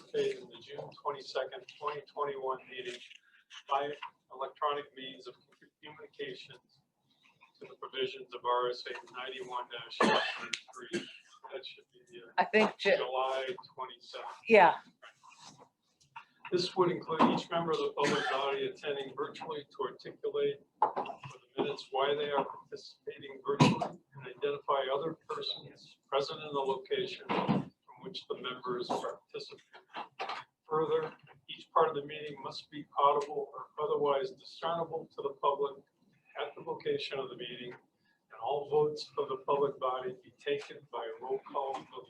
participate in the June 22nd, 2021 meeting by electronic means of communications to the provisions of RSA 91-3. That should be I think, July 27th. yeah. This would include each member of the public body attending virtually to articulate for the minutes why they are participating virtually and identify other persons present in the location from which the members participate. Further, each part of the meeting must be audible or otherwise discernible to the public at the location of the meeting, and all votes of the public body be taken by a roll call vote.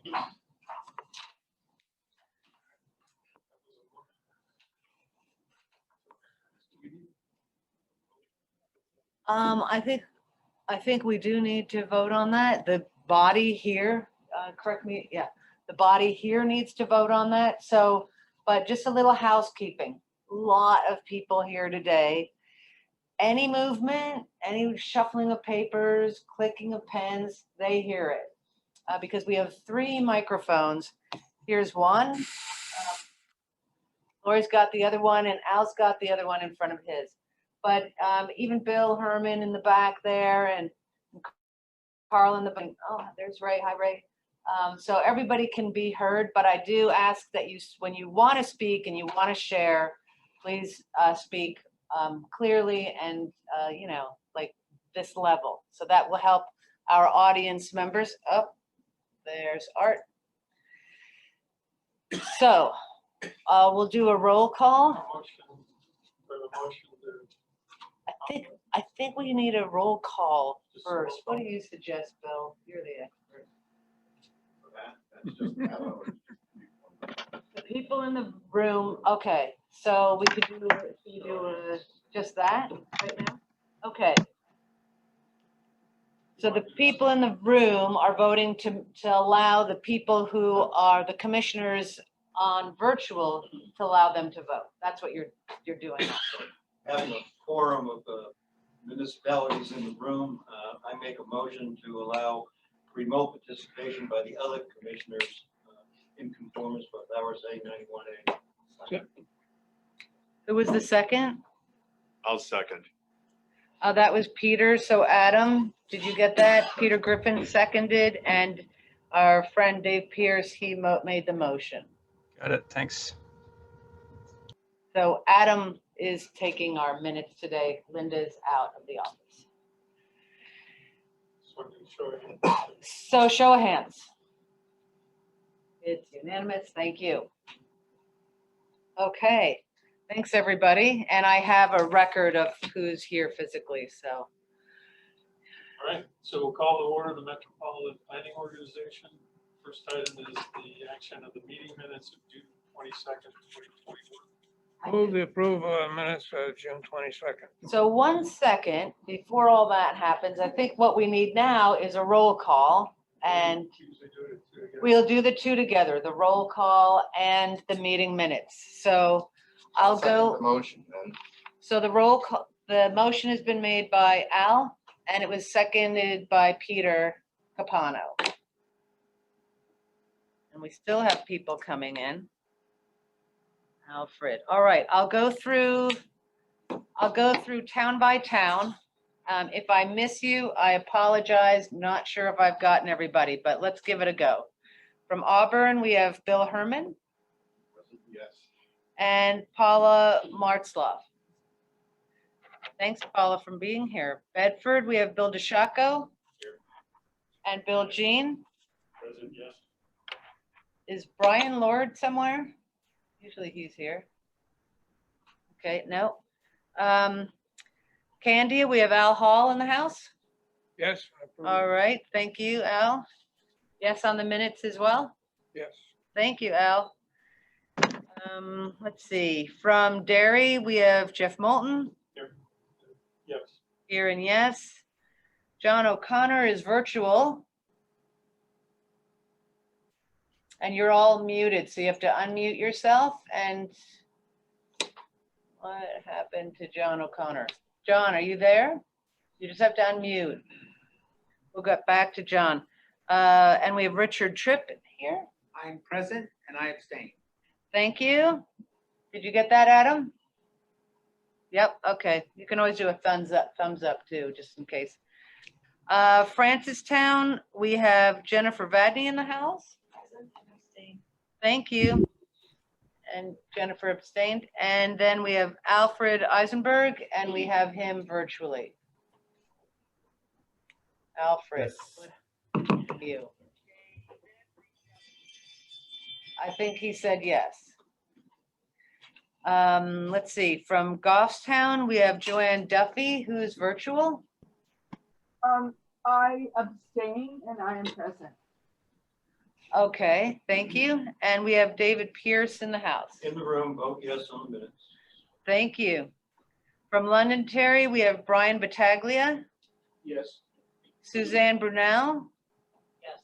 I think we do need to vote on that. The body here, correct me, yeah, the body here needs to vote on that. So, but just a little housekeeping. A lot of people here today. Any movement, any shuffling of papers, clicking of pens, they hear it. Because we have 3 microphones. Here's one. Lori's got the other one, and Al's got the other one in front of his. But even Bill Herman in the back there, and Carl in the back. Oh, there's Ray. Hi, Ray. So everybody can be heard, but I do ask that you, when you want to speak and you want to share, please speak clearly and, you know, like this level. So that will help our audience members. Oh, there's Art. So we'll do a roll call. I think we need a roll call first. What do you suggest, Bill? You're the expert. The people in the room. Okay, so we could do just that right now. Okay. So the people in the room are voting to allow the people who are the commissioners on virtual to allow them to vote. That's what you're doing. Having a forum of municipalities in the room, I make a motion to allow remote participation by the other commissioners in conformance with RSA 91A. Who was the second? I'll second. That was Peter. So Adam, did you get that? Peter Griffin seconded, and our friend Dave Pierce, he made the motion. Got it. Thanks. So Adam is taking our minutes today. Linda's out of the office. So show of hands. It's unanimous. Thank you. Okay. Thanks, everybody. And I have a record of who's here physically, so. All right, so we'll call to order the Metropolitan Planning Organization. First item is the action of the meeting minutes of June 22nd, 2021. Move the approval of minutes of June 22nd. So 1 second, before all that happens, I think what we need now is a roll call, and we'll do the 2 together, the roll call and the meeting minutes. So I'll go. Motion then. So the roll call, the motion has been made by Al, and it was seconded by Peter Capano. And we still have people coming in. Alfred. All right, I'll go through town by town. If I miss you, I apologize. Not sure if I've gotten everybody, but let's give it a go. From Auburn, we have Bill Herman. Yes. And Paula Martzloff. Thanks, Paula, for being here. Bedford, we have Bill DeShaco. Here. And Bill Jean. Present, yes. Is Brian Lord somewhere? Usually he's here. Okay, no. Candia, we have Al Hall in the house. Yes. Approved. All right, thank you, Al. Yes, on the minutes as well. Yes. Thank you, Al. Let's see, from Derry, we have Jeff Moulton. Here. Yes. Here and yes. John O'Connor is virtual. And you're all muted, so you have to unmute yourself. And what happened to John O'Connor? John, are you there? You just have to unmute. We'll get back to John. And we have Richard Tripp here. I'm present and I abstain. Thank you. Did you get that, Adam? Yep, okay. You can always do a thumbs up too, just in case. Francistown, we have Jennifer Vadney in the house. Thank you. And Jennifer abstained. And then we have Alfred Eisenberg, and we have him virtually. Alfred, you. I think he said yes. Let's see, from Goffstown, we have Joanne Duffy, who's virtual. I abstain and I am present. Okay, thank you. And we have David Pierce in the house. In the room, vote yes on the minutes. Thank you. From Londonderry, we have Brian Battaglia, Yes. Suzanne Brunel, Yes.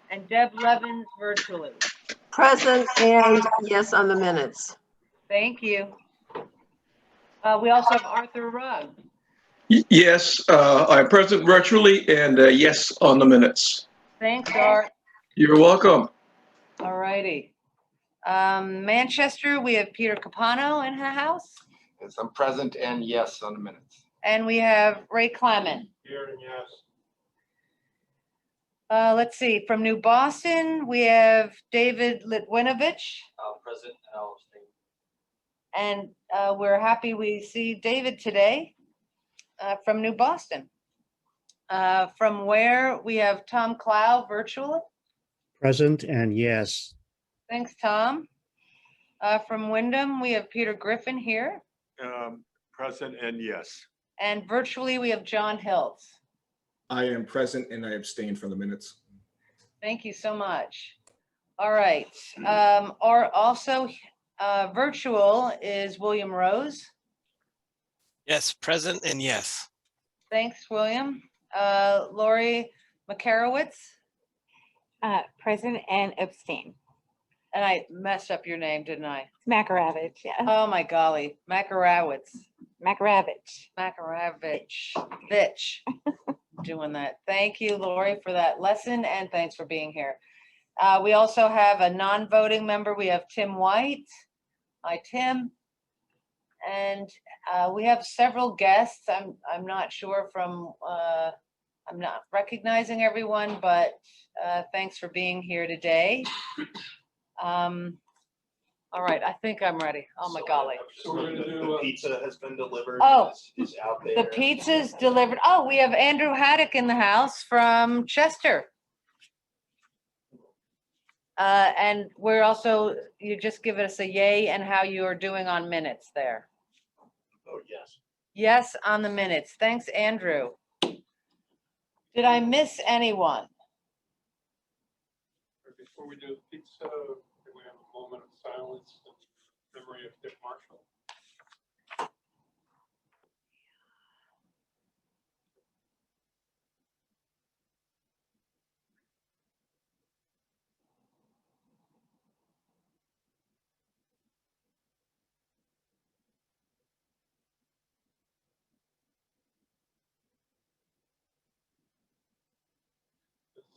and Deb Levens virtually. Present and yes on the minutes. Thank you. We also have Arthur Rugg. Yes, I'm present virtually and yes on the minutes. Thanks, Art. You're welcome. All righty. Manchester, we have Peter Capano in the house, Yes, I'm present and yes on the minutes. and we have Ray Clement. Here and yes. Let's see, from New Boston, we have David Litwinovich, Present and I'll abstain. and we're happy we see David today from New Boston. From Ware, we have Tom Clow virtually. Present and yes. Thanks, Tom. From Wyndham, we have Peter Griffin here, Present and yes. and virtually we have John Hiltz. I am present and I abstain from the minutes. Thank you so much. All right. Or also virtual is William Rose. Yes, present and yes. Thanks, William. Lori Makarowitz, Present and abstain. and I messed up your name, didn't I? Makaravich, yeah. Oh my golly, Makarowitz, Makaravich. Makaravich, bitch. Doing that. Thank you, Lori, for that lesson, and thanks for being here. We also have a non-voting member. We have Tim White. Hi, Tim. And we have several guests. I'm not sure from, I'm not recognizing everyone, but thanks for being here today. All right, I think I'm ready. Oh my golly. So we're gonna do, The pizza has been delivered. Oh, Is out there. The pizza's delivered. Oh, we have Andrew Haddock in the house from Chester. And we're also, you just give us a yay and how you are doing on minutes there. Oh, yes. Yes, on the minutes. Thanks, Andrew. Did I miss anyone? before we do the pizza, can we have a moment of silence in memory of Dick Marshall?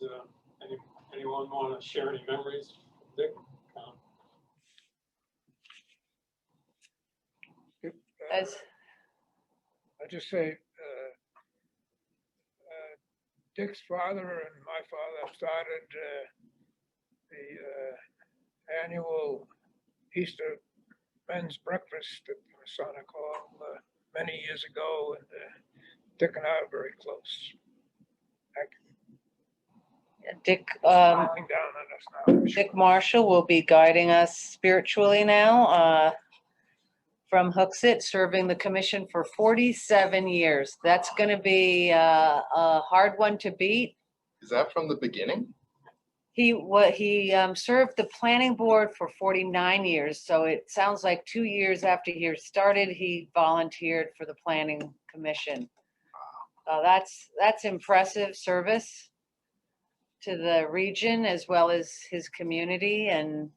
Does anyone want to share any memories from Dick? As I just say, Dick's father and my father started the annual Easter men's breakfast at Masonic Hall many years ago, and Dick and I are very close. Thank you. Dick, Smiling down on us now, I'm sure. Dick Marshall will be guiding us spiritually now from Hooksett, serving the commission for 47 years. That's going to be a hard one to beat. Is that from the beginning? He served the planning board for 49 years, so it sounds like 2 years after he started, he volunteered for the planning commission. That's impressive service to the region as well as his community, and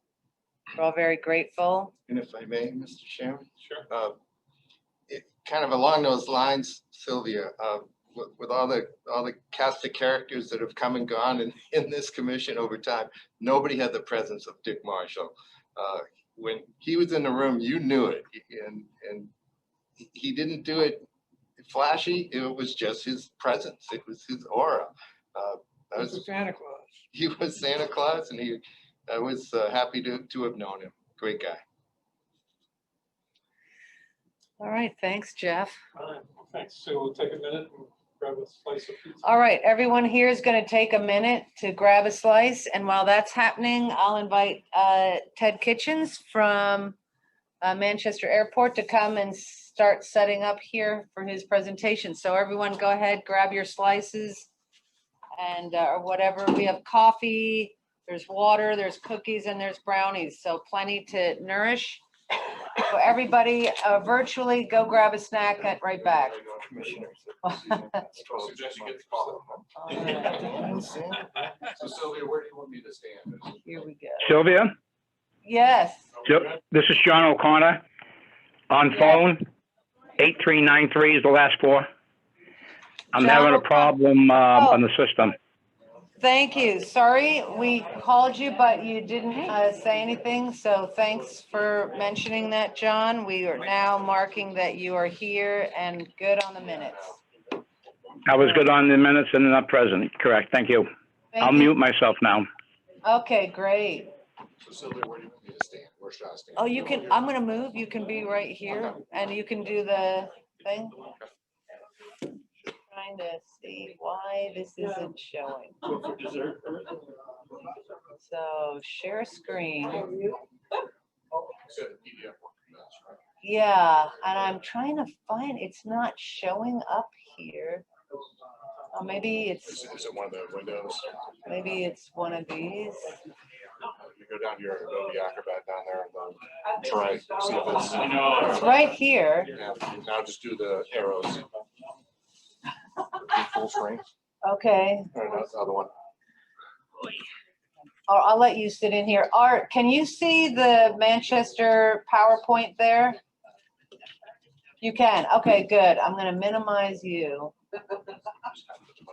we're all very grateful. And if I may, Mr. Chairman? Sure. Kind of along those lines, Sylvia, with all the cast of characters that have come and gone in this commission over time, nobody had the presence of Dick Marshall. when he was in the room, you knew it. And he didn't do it flashy. It was just his presence. It was his aura. I was Santa Claus. He was Santa Claus, and I was happy to have known him. Great guy. All right, thanks, Jeff. All right, thanks. So we'll take a minute and grab a slice of pizza. All right, everyone here is going to take a minute to grab a slice, and while that's happening, I'll invite Ted Kitchens from Manchester Airport to come and start setting up here for his presentation. So everyone go ahead, grab your slices and or whatever. We have coffee, there's water, there's cookies, and there's brownies, so plenty to nourish. So everybody virtually go grab a snack at right back. So Sylvia, where do you want me to stand? Here we go. Sylvia, Yes. this is John O'Connor on Yes. phone. 8393 is the last four. I'm John having a O'Connor. problem on the system. Thank you. Sorry, we called you, but you didn't say anything. So thanks for mentioning that, John. We are now marking that you are here and good on the minutes. I was good on the minutes and not present. Correct. Thank you. Thank I'll you. mute myself now. Okay, great. So Sylvia, where do you want me to stand? Where should I stand? Oh, you can, I'm gonna move. You can be right here and you can do the thing. Trying to see why this isn't showing. So share screen. Yeah, and I'm trying to find, it's not showing up here. Oh, maybe it's, Is it one of the windows? maybe it's one of these. You go down to your Adobe Acrobat down there and then try, see if it's. It's right here. Yeah, now just do the arrows. Full screen, Okay, or that's the other one. or I'll let you sit in here. Art, can you see the Manchester PowerPoint there? You can. Okay, good. I'm gonna minimize you.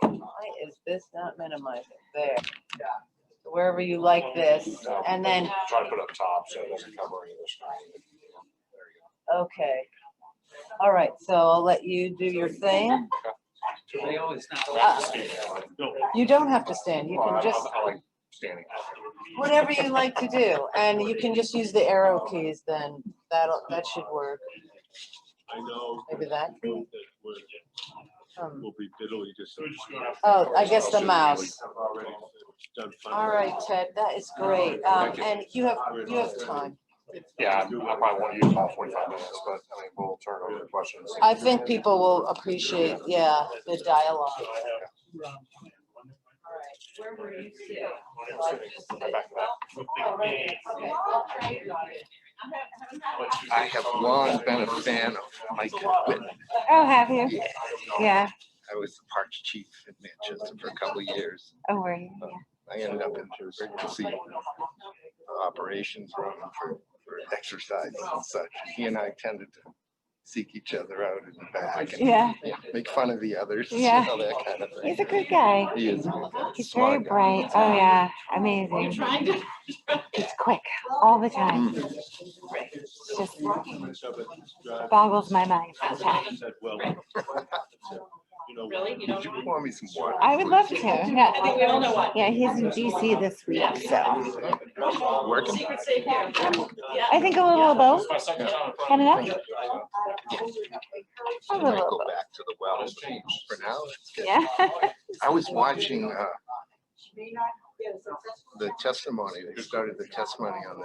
Why is this not minimizing? There. Wherever you like this, and then, Try to put it up top so it doesn't cover any of the screen. There you okay. All right, so I'll let you do your thing. You don't have to stand. You can just, I like standing. whatever you like to do, and you can just use the arrow keys then. That should work. I know. Maybe that. That will be diddly just. Oh, I guess the mouse. Done fun. All right, Ted, that is great. And you have time. Yeah, I probably won't use about 45 minutes, but I mean, we'll turn over to questions. I think people will appreciate, yeah, the dialogue. All right, where were you sitting? Back to that. Oh, right, okay. I'll trade it on it. I have long been a fan of Mike Whitten. Oh, have you? Yeah. Yeah. I was the parks chief in Manchester for a couple of years. Oh, were you? I ended up in emergency operations room for exercise and such. He and I tended to seek each other out in the back and Yeah. make fun of the others, Yeah. you know, that kind of thing. He's a good guy. He is a good guy. He's Smart very guy. bright. Oh, yeah. Amazing. He's quick all the time. Just boggles my mind sometimes. Really? Would you pour me some water? I would love to. Yeah. I think we all know why. Yeah, he's in DC this week, so Working? Secret safe here. I think a little of both. Kind of enough. I A might little go of both. back to the well. For now, it's good. Yeah. I was watching the testimony. They started the testimony on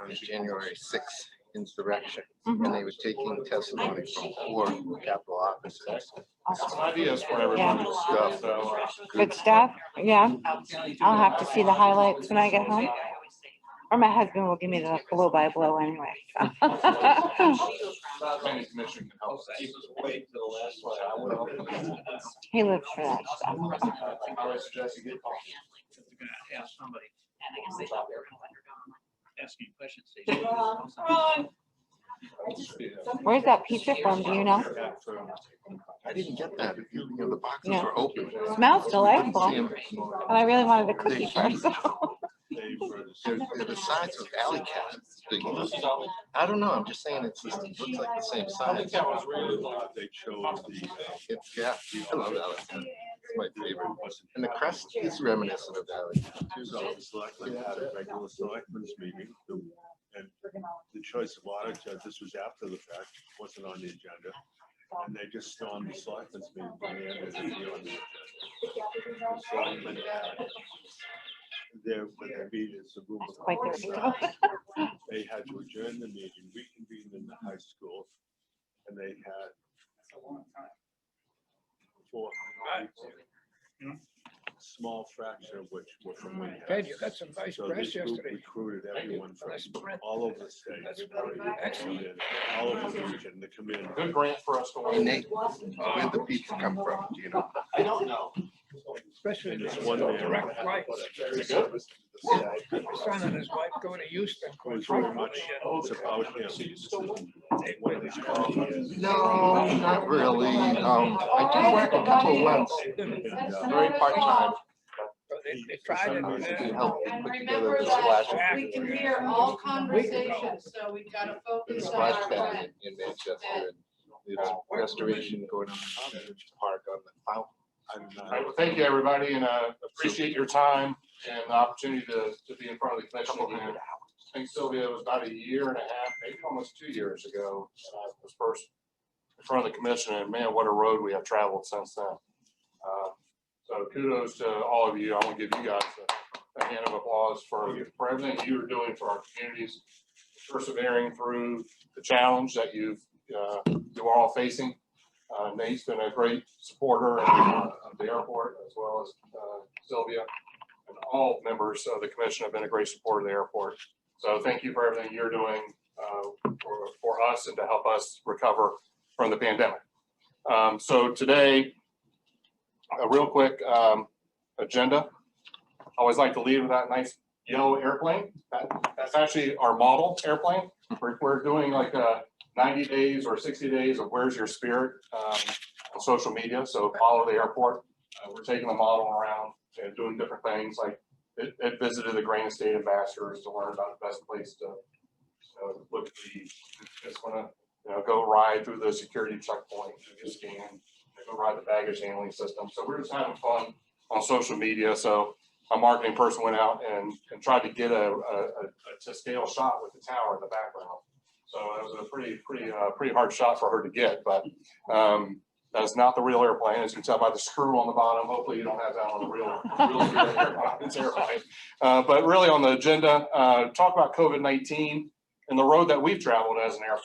the January 6th insurrection, and they were taking testimony from 4 Capitol officers. Ideas for everyone. Good stuff. So, Good stuff. Yeah. I'll have to see the highlights when I get home. Or my husband will give me the blow by blow anyway. So. Planning Commission can help us. Wait till the last slide. He lives for that stuff. I would suggest you get called. Ask somebody. Asking questions. Where's that pizza from? Do you know? I didn't get that. You know, the boxes No. were open. Smells delightful. See 'em. And I really wanted a cookie first. They're the size of alley cats. Big ones. I don't know. I'm just saying it looks like the same size. That was really They chose the, Yeah, I love alley cat. It's my favorite. And the crest is reminiscent of alley cat too. so the selectmen had a regular selectmen's meeting, and the choice of audit judges was after the fact, wasn't on the agenda. And they just stormed the selectmen's meeting, demanded it be on the agenda. The selectmen had when their meeting is the room of Quite common there. staff, they had to adjourn the meeting, reconvene in the high school, and they had 4 small fraction of which were from Wayne. Ted, you got some nice So press this group yesterday. recruited everyone from Nice print. all over the state. That's excellent. All over the region to come in. Good grant for us to. And Nate, where'd the pizza come from? Do you know? I don't know. Especially And this it's one there. direct flight. Very good. My son and his wife go to Houston. It was very much, it's about him. No, not really. I did work a couple of months. Very part-time. They tried it. To help And put together remember the that splash. we can hear all conversations, so we've got to The focus on splash our pad friend. in Manchester. And it's restoration going on in the park on the fountain. I'm All right, well, thank you, everybody, and appreciate your time and the opportunity to be in front of the commission again. I think Sylvia, it was about 1.5 years, maybe almost 2 years ago, was first in front of the commission, and man, what a road we have traveled since then. So kudos to all of you. I want to give you guys a hand of applause for everything you are doing for our communities, persevering through the challenge that you are all facing. Nate's been a great supporter of the airport, as well as Sylvia, and all members of the commission have been a great supporter of the airport. So thank you for everything you're doing for us and to help us recover from the pandemic. So today, a real quick agenda. I always like to lead with that nice yellow airplane. That's actually our model airplane. We're doing like 90 days or 60 days of Where's Your Spirit on social media. So follow the airport. We're taking the model around and doing different things. Like it visited the Grain State ambassadors to learn about the best place to look at just want to go ride through the security checkpoint, get scanned, go ride the baggage handling system. So we're just having fun on social media. So a marketing person went out and tried to get a to scale shot with the tower in the background. So it was a pretty hard shot for her to get, but that is not the real airplane, as you can tell by the screw on the bottom. Hopefully you don't have that on the real airplane. But really on the agenda, talk about COVID-19 and the road that we've traveled as an airport.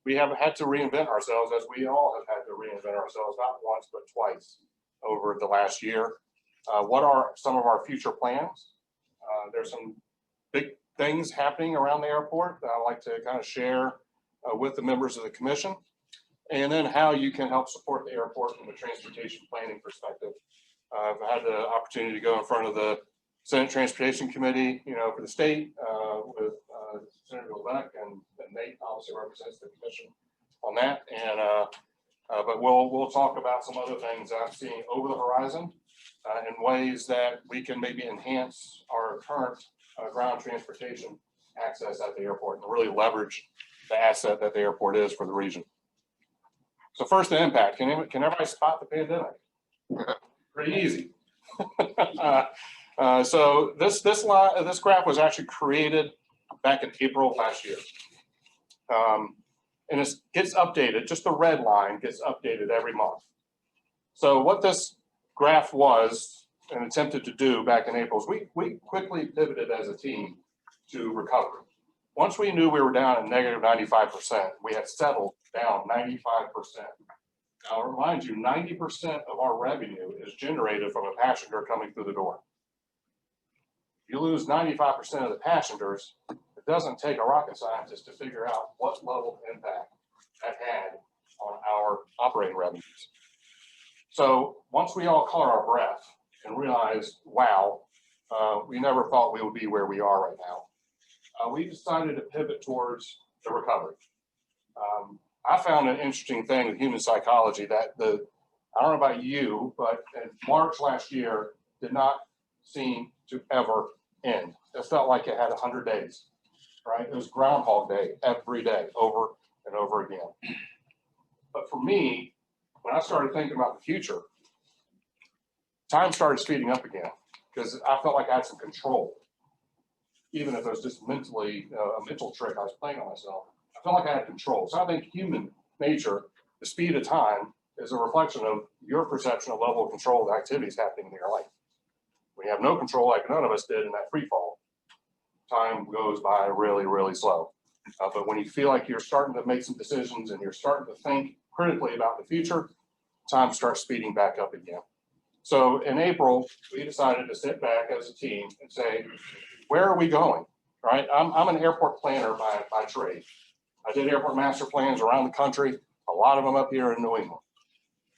We have had to reinvent ourselves, as we all have had to reinvent ourselves, not once, but twice over the last year. What are some of our future plans? There's some big things happening around the airport that I'd like to kind of share with the members of the commission, and then how you can help support the airport from a transportation planning perspective. I've had the opportunity to go in front of the Senate Transportation Committee, for the state with Senator Leck and Nate obviously represents the commission on that. And but we'll talk about some other things that I'm seeing over the horizon in ways that we can maybe enhance our current ground transportation access at the airport and really leverage the asset that the airport is for the region. So first, the impact. Can everybody spot the pandemic? Pretty easy. So this graph was actually created back in April of last year. And it gets updated, just the red line gets updated every month. So what this graph was and attempted to do back in April is we quickly pivoted as a team to recovery. Once we knew we were down at negative 95%, we had settled down 95%. Now, I'll remind you, 90% of our revenue is generated from a passenger coming through the door. You lose 95% of the passengers, it doesn't take a rocket scientist to figure out what level of impact that had on our operating revenues. So once we all caught our breath and realized, wow, we never thought we would be where we are right now, we decided to pivot towards the recovery. I found an interesting thing with human psychology that I don't know about you, but in March last year did not seem to ever end. It felt like it had 100 days, right? It was Groundhog Day every day, over and over again. But for me, when I started thinking about the future, time started speeding up again because I felt like I had some control, even if it was just mentally a mental trick I was playing on myself. I felt like I had control. So I think human nature, the speed of time, is a reflection of your perception of level of control of the activities happening in your life. When you have no control, like none of us did in that free fall, time goes by really, really slow. But when you feel like you're starting to make some decisions and you're starting to think critically about the future, time starts speeding back up again. So in April, we decided to sit back as a team and say, where are we going, right? I'm an airport planner by trade. I did airport master plans around the country, a lot of them up here in New England.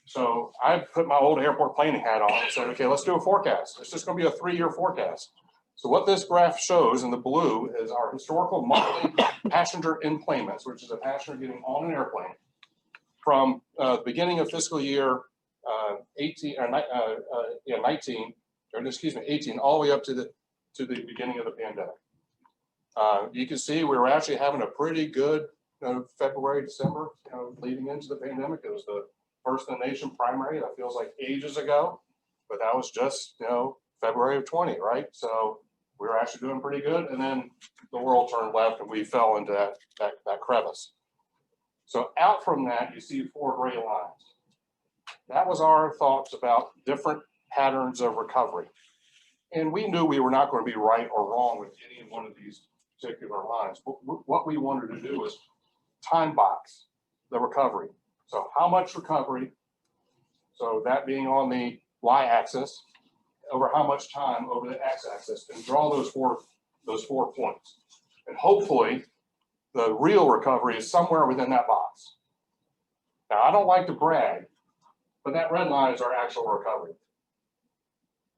So I put my old airport planning hat on and said, okay, let's do a forecast. It's just going to be a 3-year forecast. So what this graph shows in the blue is our historical monthly passenger enplanements, which is a passenger getting on an airplane from the beginning of fiscal year 18, all the way up to the beginning of the pandemic. You can see we were actually having a pretty good February, December, leading into the pandemic. It was the first in the nation primary. That feels like ages ago, but that was just, February of 20, right? So we were actually doing pretty good. And then the world turned left and we fell into that crevice. So out from that, you see 4 gray lines. That was our thoughts about different patterns of recovery. And we knew we were not going to be right or wrong with any one of these particular lines. But what we wanted to do was time box the recovery. So how much recovery, so that being on the y-axis, over how much time over the x-axis, and draw those four points. And hopefully the real recovery is somewhere within that box. Now, I don't like to brag, but that red line is our actual recovery.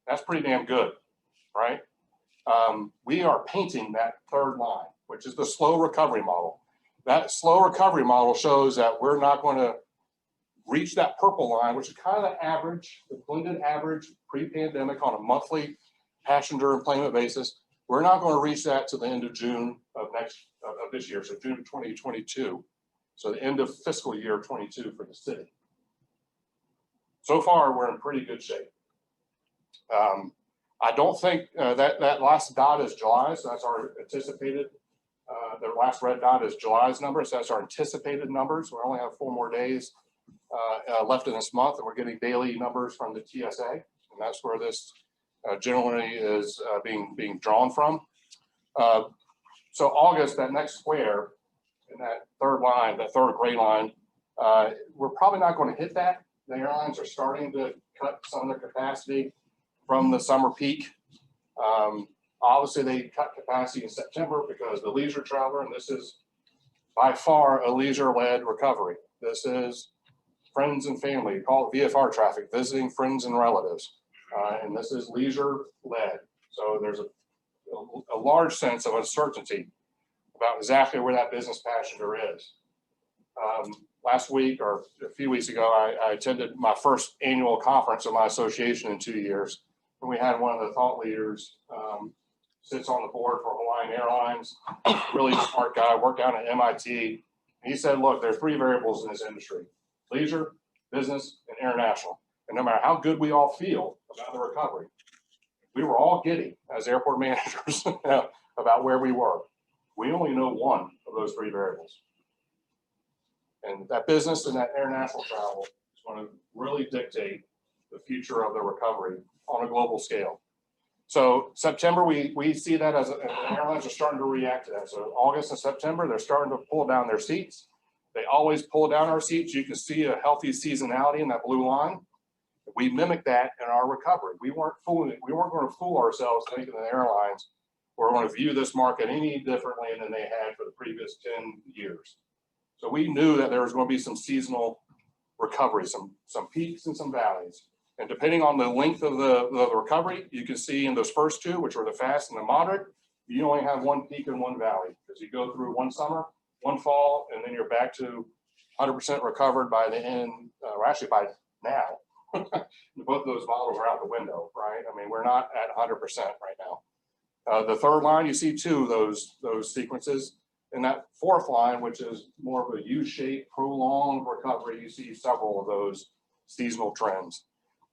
That's pretty damn good, right? We are painting that third line, which is the slow recovery model. That slow recovery model shows that we're not going to reach that purple line, which is kind of the average, the blended average pre-pandemic on a monthly passenger enplanement basis. We're not going to reach that to the end of June of this year, so June of 2022. So the end of fiscal year 22 for the city. So far, we're in pretty good shape. I don't think that last dot is July, so that's our anticipated. The last red dot is July's numbers. So that's our anticipated numbers. We only have 4 more days left in this month, and we're getting daily numbers from the TSA, and that's where this generally is being drawn from. So August, that next square in that third line, that third gray line, we're probably not going to hit that. The airlines are starting to cut some of their capacity from the summer peak. Obviously, they cut capacity in September because the leisure traveler, and this is by far a leisure-led recovery. This is friends and family, call it VFR traffic, visiting friends and relatives. And this is leisure-led. So there's a large sense of uncertainty about exactly where that business passenger is. Last week or a few weeks ago, I attended my first annual conference of my association in 2 years. And we had one of the thought leaders, sits on the board for Hawaiian Airlines, really smart guy, worked down at MIT. And he said, look, there are 3 variables in this industry: leisure, business, and international. And no matter how good we all feel about the recovery, we were all giddy as airport managers about where we were. We only know one of those 3 variables. And that business and that international travel is going to really dictate the future of the recovery on a global scale. So September, we see that as the airlines are starting to react to that. So August and September, they're starting to pull down their seats. They always pull down our seats. You can see a healthy seasonality in that blue line. We mimic that in our recovery. We weren't going to fool ourselves thinking the airlines were going to view this market any differently than they had for the previous 10 years. So we knew that there was going to be some seasonal recovery, some peaks and some valleys. And depending on the length of the recovery, you can see in those first 2, which were the fast and the moderate, you only have 1 peak and 1 valley. As you go through one summer, one fall, and then you're back to 100% recovered by the end, or actually by now. Both those models are out the window, right? I mean, we're not at 100% right now. The third line, you see two of those sequences. And that fourth line, which is more of a U-shaped, prolonged recovery, you see several of those seasonal trends.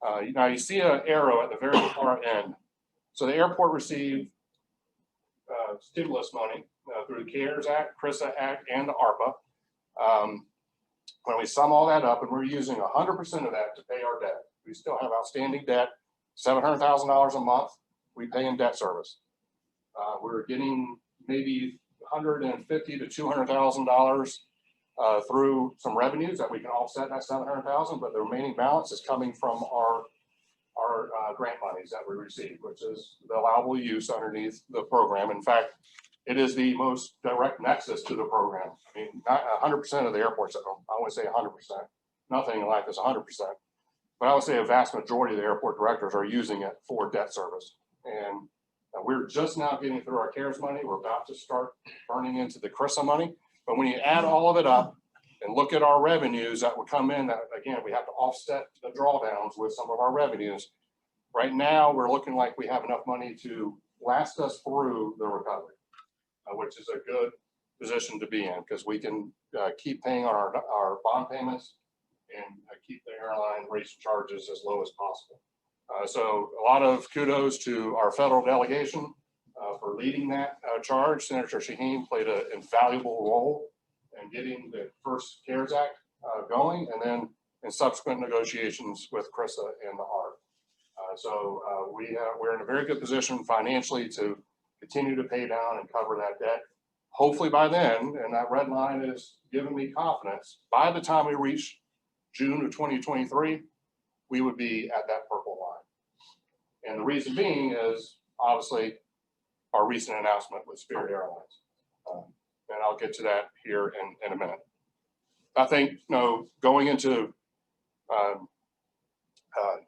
Now you see an arrow at the very far end. So the airport received stimulus money through the CARES Act, CRISA Act, and the ARPA. When we sum all that up, and we're using 100% of that to pay our debt, we still have outstanding debt, $700,000 a month we pay in debt service. We're getting maybe $150,000 to $200,000 through some revenues that we can offset that $700,000, but the remaining balance is coming from our grant monies that we receive, which is the allowable use underneath the program. In fact, it is the most direct nexus to the program. I mean, not 100% of the airports, I wouldn't say 100%, nothing in life is 100%, but I would say a vast majority of the airport directors are using it for debt service. And we're just now getting through our CARES money. We're about to start burning into the CRISA money. But when you add all of it up and look at our revenues that would come in, that again, we have to offset the drawdowns with some of our revenues. Right now, we're looking like we have enough money to last us through the recovery, which is a good position to be in, because we can keep paying our bond payments and keep the airline rates and charges as low as possible. So a lot of kudos to our federal delegation for leading that charge. Senator Shaheen played an invaluable role in getting the first CARES Act going, and then in subsequent negotiations with CRISA and the ARP. So we're in a very good position financially to continue to pay down and cover that debt. Hopefully by then, and that red line is giving me confidence, by the time we reach June of 2023, we would be at that purple line. And the reason being is obviously our recent announcement with Spirit Airlines. And I'll get to that here in a minute. I think, going into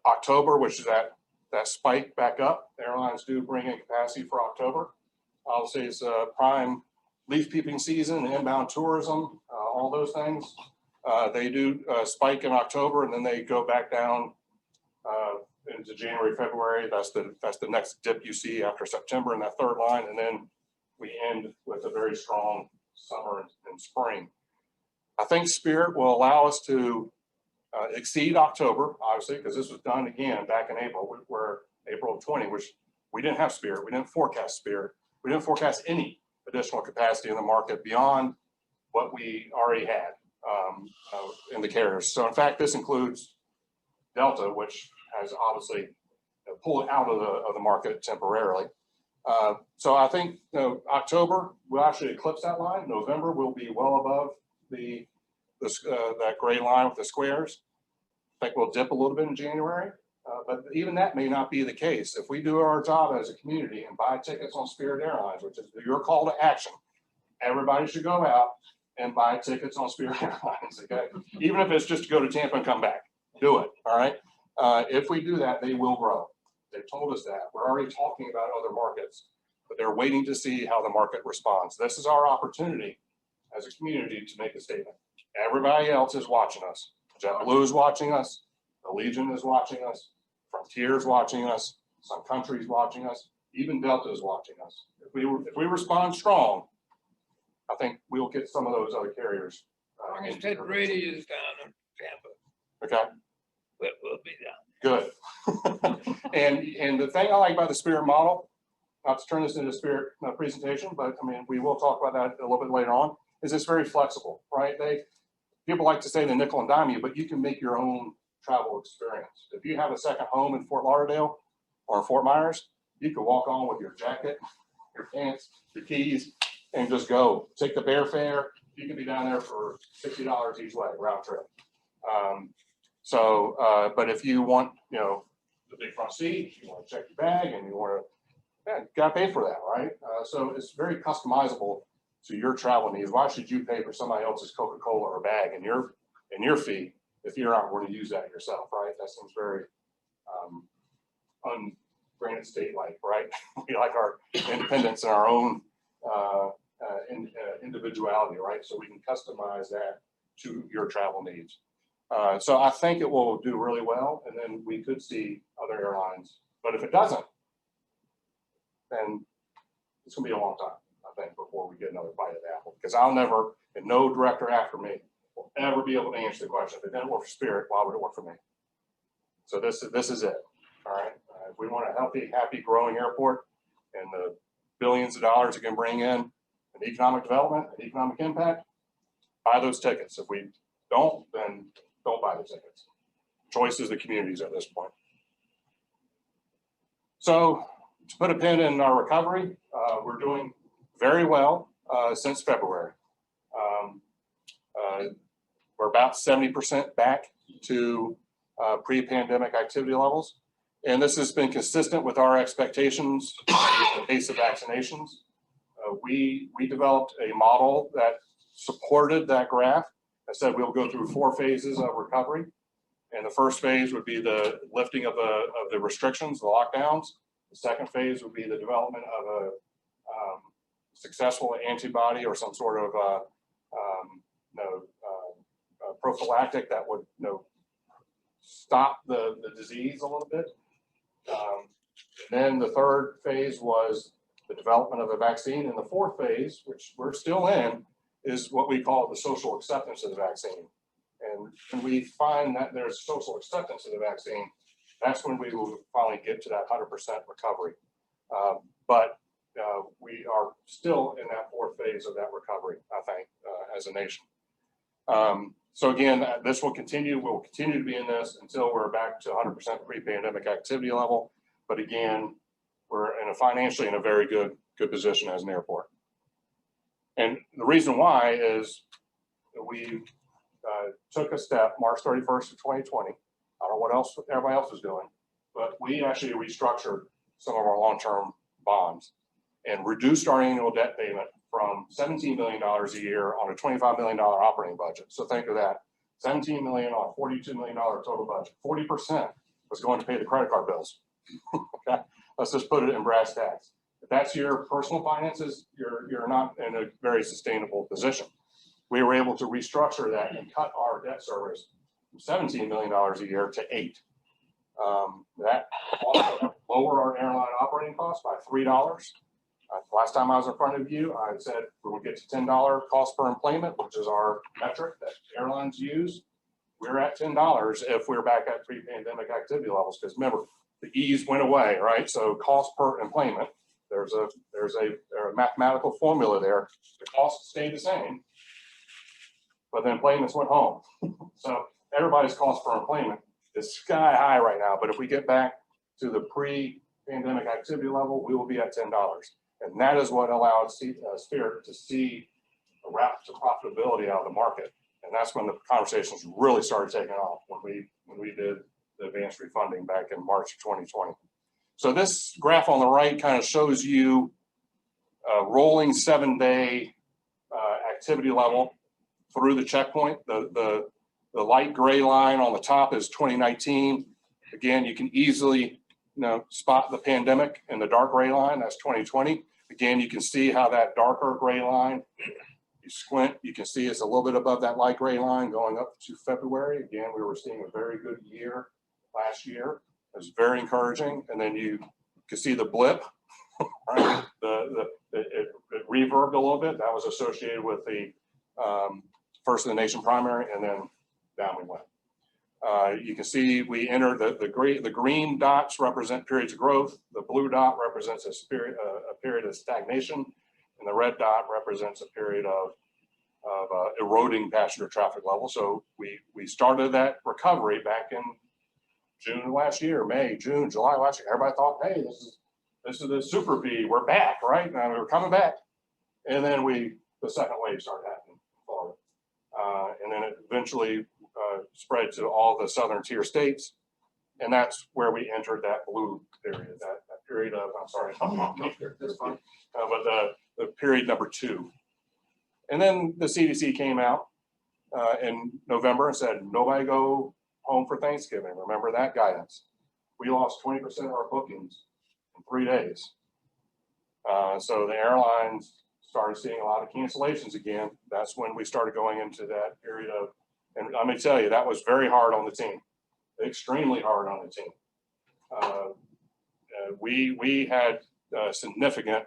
October, which is that spike back up, the airlines do bring in capacity for October. Obviously, it's a prime leaf peeping season, inbound tourism, all those things. They do spike in October, and then they go back down into January, February. That's the next dip you see after September in that third line, and then we end with a very strong summer and spring. I think Spirit will allow us to exceed October, obviously, because this was done again back in April, where April of 20, which we didn't have Spirit. We didn't forecast Spirit. We didn't forecast any additional capacity in the market beyond what we already had in the carriers. So in fact, this includes Delta, which has obviously pulled out of the market temporarily. So I think October will actually eclipse that line. November will be well above that gray line with the squares. I think we'll dip a little bit in January, but even that may not be the case. If we do our job as a community and buy tickets on Spirit Airlines, which is your call to action, everybody should go out and buy tickets on Spirit Airlines, okay? Even if it's just to go to Tampa and come back, do it, all right? If we do that, they will grow. They've told us that. We're already talking about other markets, but they're waiting to see how the market responds. This is our opportunity as a community to make a statement. Everybody else is watching us. JetBlue is watching us. Allegiant is watching us. Frontier is watching us. Some countries watching us. Even Delta is watching us. If we respond strong, I think we'll get some of those other carriers. Ted Brady is down in Tampa. Okay. We'll be down. Good. and the thing I like about the Spirit model, not to turn this into a Spirit presentation, but I mean, we will talk about that a little bit later on, is it's very flexible, right? People like to say the nickel and dime you, but you can make your own travel experience. If you have a second home in Fort Lauderdale or in Fort Myers, you can walk on with your jacket, your pants, your keys, and just go. Take the bear fare. You can be down there for $60 each way, round trip. But if you want, the big front seat, you want to check your bag, and you want to, you got to pay for that, right? So it's very customizable to your travel needs. Why should you pay for somebody else's Coca-Cola or bag in your fee if you're not going to use that yourself, right? That seems very ungranted state-like, right? We like our independence and our own individuality, right? So we can customize that to your travel needs. So I think it will do really well, and then we could see other airlines. But if it doesn't, then it's gonna be a long time, I think, before we get another bite of the apple. Because I'll never, and no director after me will ever be able to answer the question. If it didn't work for Spirit, why would it work for me? So this is it. All right. If we want a healthy, happy, growing airport and the billions of dollars it can bring in and economic development and economic impact, buy those tickets. If we don't, then don't buy the tickets. Choice is the communities at this point. So to put a pin in our recovery, we're doing very well since February. We're about 70% back to pre-pandemic activity levels. And this has been consistent with our expectations in the pace of vaccinations. We developed a model that supported that graph. I said we'll go through 4 phases of recovery. And the first phase would be the lifting of the restrictions, the lockdowns. The second phase would be the development of a successful antibody or some sort of prophylactic that would stop the disease a little bit. Then the third phase was the development of a vaccine. And the fourth phase, which we're still in, is what we call the social acceptance of the vaccine. And when we find that there's social acceptance of the vaccine, that's when we will finally get to that 100% recovery. But we are still in that fourth phase of that recovery, I think, as a nation. So again, this will continue. We'll continue to be in this until we're back to 100% pre-pandemic activity level. But again, we're financially in a very good position as an airport. And the reason why is that we took a step March 31st of 2020. I don't know what else everybody else was doing, but we actually restructured some of our long-term bonds and reduced our annual debt payment from $17 million a year on a $25 million operating budget. So think of that, $17 million on a $42 million total budget. 40% was going to pay the credit card bills. Okay, let's just put it in brass tacks. If that's your personal finances, you're not in a very sustainable position. We were able to restructure that and cut our debt service from $17 million a year to $8 million. That also lowered our airline operating costs by $3. Last time I was in front of you, I said we will get to $10 cost per enplanement, which is our metric that airlines use. We're at $10 if we're back at pre-pandemic activity levels, because remember, the ease went away, right? So cost per enplanement, there's a mathematical formula there. The costs stayed the same, but the enplanements went home. So everybody's cost per enplanement is sky high right now. But if we get back to the pre-pandemic activity level, we will be at $10. And that is what allowed Spirit to see a route to profitability out of the market. And that's when the conversations really started taking off, when we did the advanced refunding back in March of 2020. So this graph on the right kind of shows you a rolling 7-day activity level through the checkpoint. The light gray line on the top is 2019. Again, you can easily spot the pandemic, and the dark gray line, that's 2020. Again, you can see how that darker gray line, you squint, you can see it's a little bit above that light gray line going up to February. Again, we were seeing a very good year last year. It was very encouraging. And then you can see the blip, right? It reverbed a little bit. That was associated with the first of the nation primary, and then down we went. You can see we entered the green dots represent periods of growth. The blue dot represents a period of stagnation, and the red dot represents a period of eroding passenger traffic level. So we started that recovery back in June of last year, May, June, July last year. Everybody thought, hey, this is the super V. We're back, right? And we were coming back, and then the second wave started happening in Florida, and then it eventually spread to all the southern tier states, and that's where we entered that blue period, that period of, I'm sorry, but the period number 2. And then the CDC came out in November and said, nobody go home for Thanksgiving. Remember that guidance. We lost 20% of our bookings in 3 days. So the airlines started seeing a lot of cancellations again. That's when we started going into that period of, and I'm gonna tell you, that was very hard on the team, extremely hard on the team. We had significant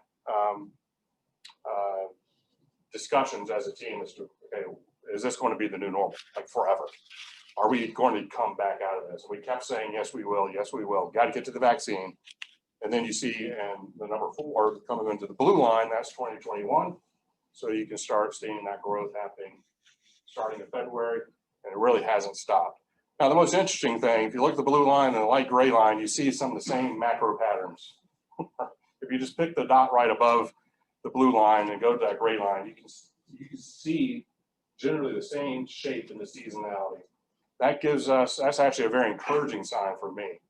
discussions as a team as to, okay, is this going to be the new normal, like forever? Are we going to come back out of this? And we kept saying, yes, we will. Yes, we will. Got to get to the vaccine. And then you see, and the number 4 coming into the blue line, that's 2021. So you can start seeing that growth happening starting in February, and it really hasn't stopped. Now, the most interesting thing, if you look at the blue line and the light gray line, you see some of the same macro patterns. If you just pick the dot right above the blue line and go to that gray line, you can see generally the same shape in the seasonality. That gives us, that's actually a very encouraging sign for me,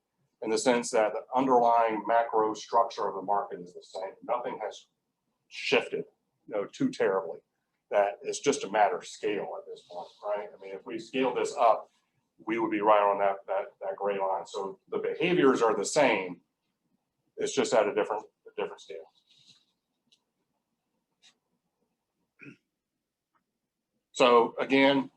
in the sense that the underlying macro structure of the market is the same. Nothing has shifted, too terribly. That it's just a matter of scale at this point, right? I mean, if we scale this up, we would be right on that gray line. So the behaviors are the same. It's just at a different scale. So again,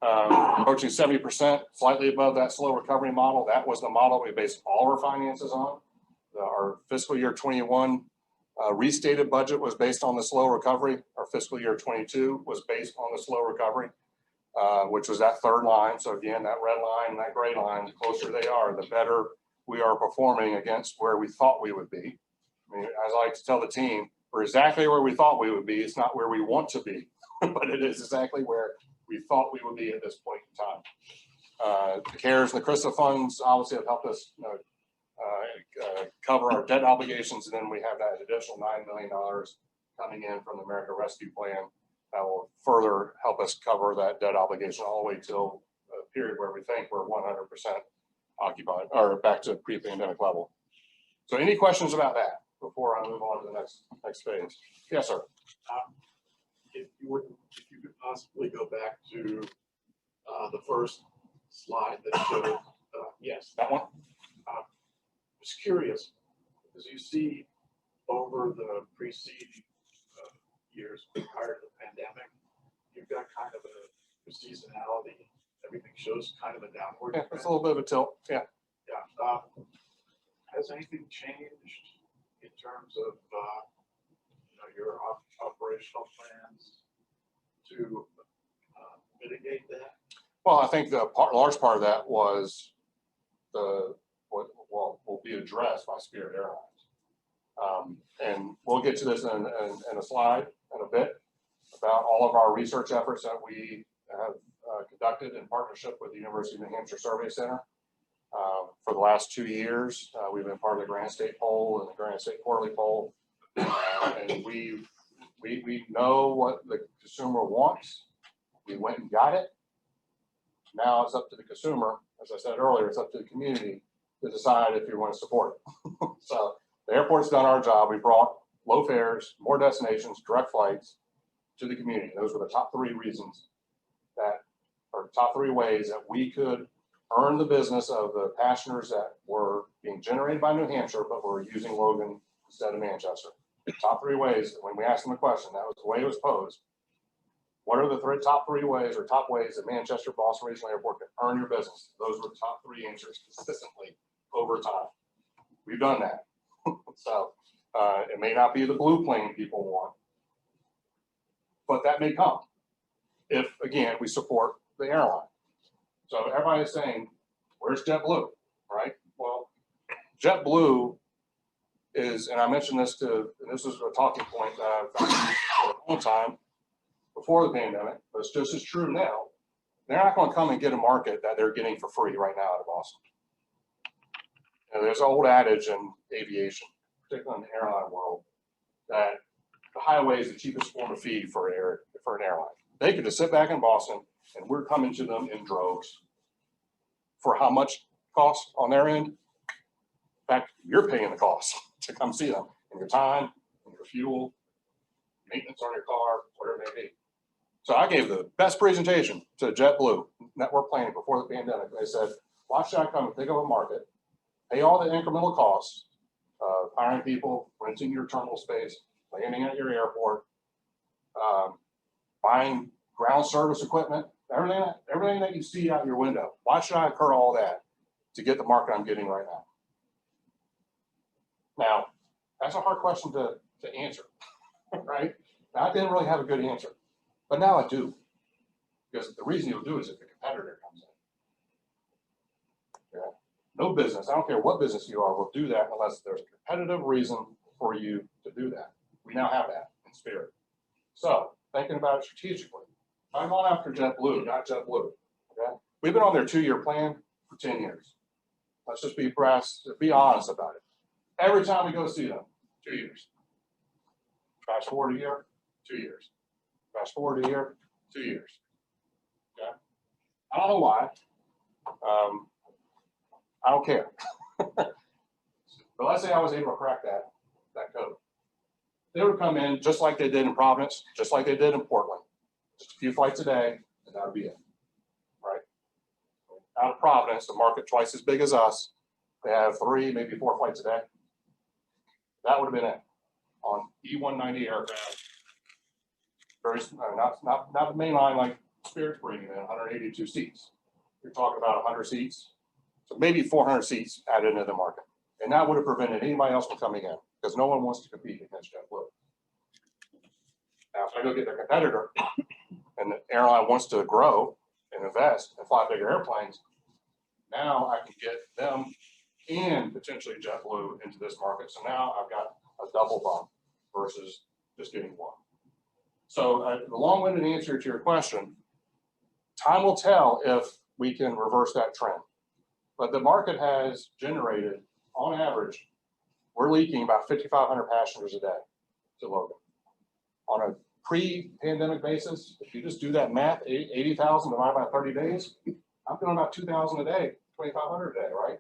approaching 70%, slightly above that slow recovery model. That was the model we based all our finances on. Our fiscal year 21 restated budget was based on the slow recovery. Our fiscal year 22 was based on the slow recovery, which was that third line. So again, that red line and that gray line, the closer they are, the better we are performing against where we thought we would be. I mean, as I like to tell the team, we're exactly where we thought we would be. It's not where we want to be, but it is exactly where we thought we would be at this point in time. The CARES and the CRISA funds obviously have helped us cover our debt obligations, and then we have that additional $9 million coming in from the American Rescue Plan that will further help us cover that debt obligation all the way till a period where we think we're 100% occupied or back to pre-pandemic level. So any questions about that before I move on to the next phase? Yes, sir. If you could possibly go back to the first slide that showed, yes, that one. Just curious, because you see over the preceding years prior to the pandemic, you've got kind of a seasonality. Everything shows kind of a downward. Yeah, it's a little bit of a tilt. Yeah. Yeah. Has anything changed in terms of your operational plans to mitigate that? Well, I think the large part of that was what will be addressed by Spirit Airlines. And we'll get to this in a slide in a bit about all of our research efforts that we have conducted in partnership with the University of New Hampshire Survey Center. For the last 2 years, we've been part of the Granite State Poll and the Granite State Quarterly Poll. And we know what the consumer wants. We went and got it. Now it's up to the consumer. As I said earlier, it's up to the community to decide if you want to support it. So the airport's done our job. We brought low fares, more destinations, direct flights to the community. Those were the top 3 reasons that, or top 3 ways that we could earn the business of the passengers that were being generated by New Hampshire, but were using Logan instead of Manchester. Top 3 ways, when we asked them a question, that was the way it was posed. What are the top 3 ways or top ways that Manchester Boston Regional Airport can earn your business? Those were the top 3 answers consistently over time. We've done that. So it may not be the blue plane people want, but that may come if, again, we support the airline. So everybody's saying, where's JetBlue, right? Well, JetBlue is, and I mentioned this and this is a talking point that I've found for a long time before the pandemic, but it's just as true now. They're not going to come and get a market that they're getting for free right now out of Boston. There's an old adage in aviation, particularly in the airline world, that the highway is the cheapest form of feed for an airline. They could just sit back in Boston and we're coming to them in droves. For how much cost on their end? In fact, you're paying the cost to come see them, and your time, and your fuel, maintenance on your car, whatever it may be. So I gave the best presentation to JetBlue network planning before the pandemic. They said, watch that come and think of a market, pay all the incremental costs of hiring people, renting your terminal space, landing at your airport, buying ground service equipment, everything that you see out your window. Why should I incur all that to get the market I'm getting right now? Now, that's a hard question to answer, right? I didn't really have a good answer, but now I do. Because the reason you'll do is if the competitor comes in. Yeah. No business, I don't care what business you are, will do that unless there's a competitive reason for you to do that. We now have that in Spirit. So thinking about it strategically, I'm on after JetBlue, not JetBlue. Okay, we've been on their 2-year plan for 10 years. Let's just be honest about it. Every time we go see them, 2 years. Fast forward a year, 2 years. Fast forward a year, 2 years. Okay, I don't know why. I don't care. But let's say I was able to crack that code. They would come in just like they did in Providence, just like they did in Portland. Just a few flights a day, and that would be it, right? Out of Providence, the market twice as big as us, they have 3, maybe 4 flights a day. That would have been it on E190 aircraft. Very not the main line like Spirit's bringing in 182 seats. You're talking about 100 seats, so maybe 400 seats added into the market, and that would have prevented anybody else from coming in because no one wants to compete against JetBlue. Now, if I go get their competitor, and the airline wants to grow and invest and fly bigger airplanes, now I can get them and potentially JetBlue into this market. So now I've got a double bump versus just getting one. So the long-winded answer to your question, time will tell if we can reverse that trend. But the market has generated, on average, we're leaking about 5,500 passengers a day to Logan. On a pre-pandemic basis, if you just do that math, 80,000 divided by 30 days, I'm doing about 2,000 a day, 2,500 a day, right?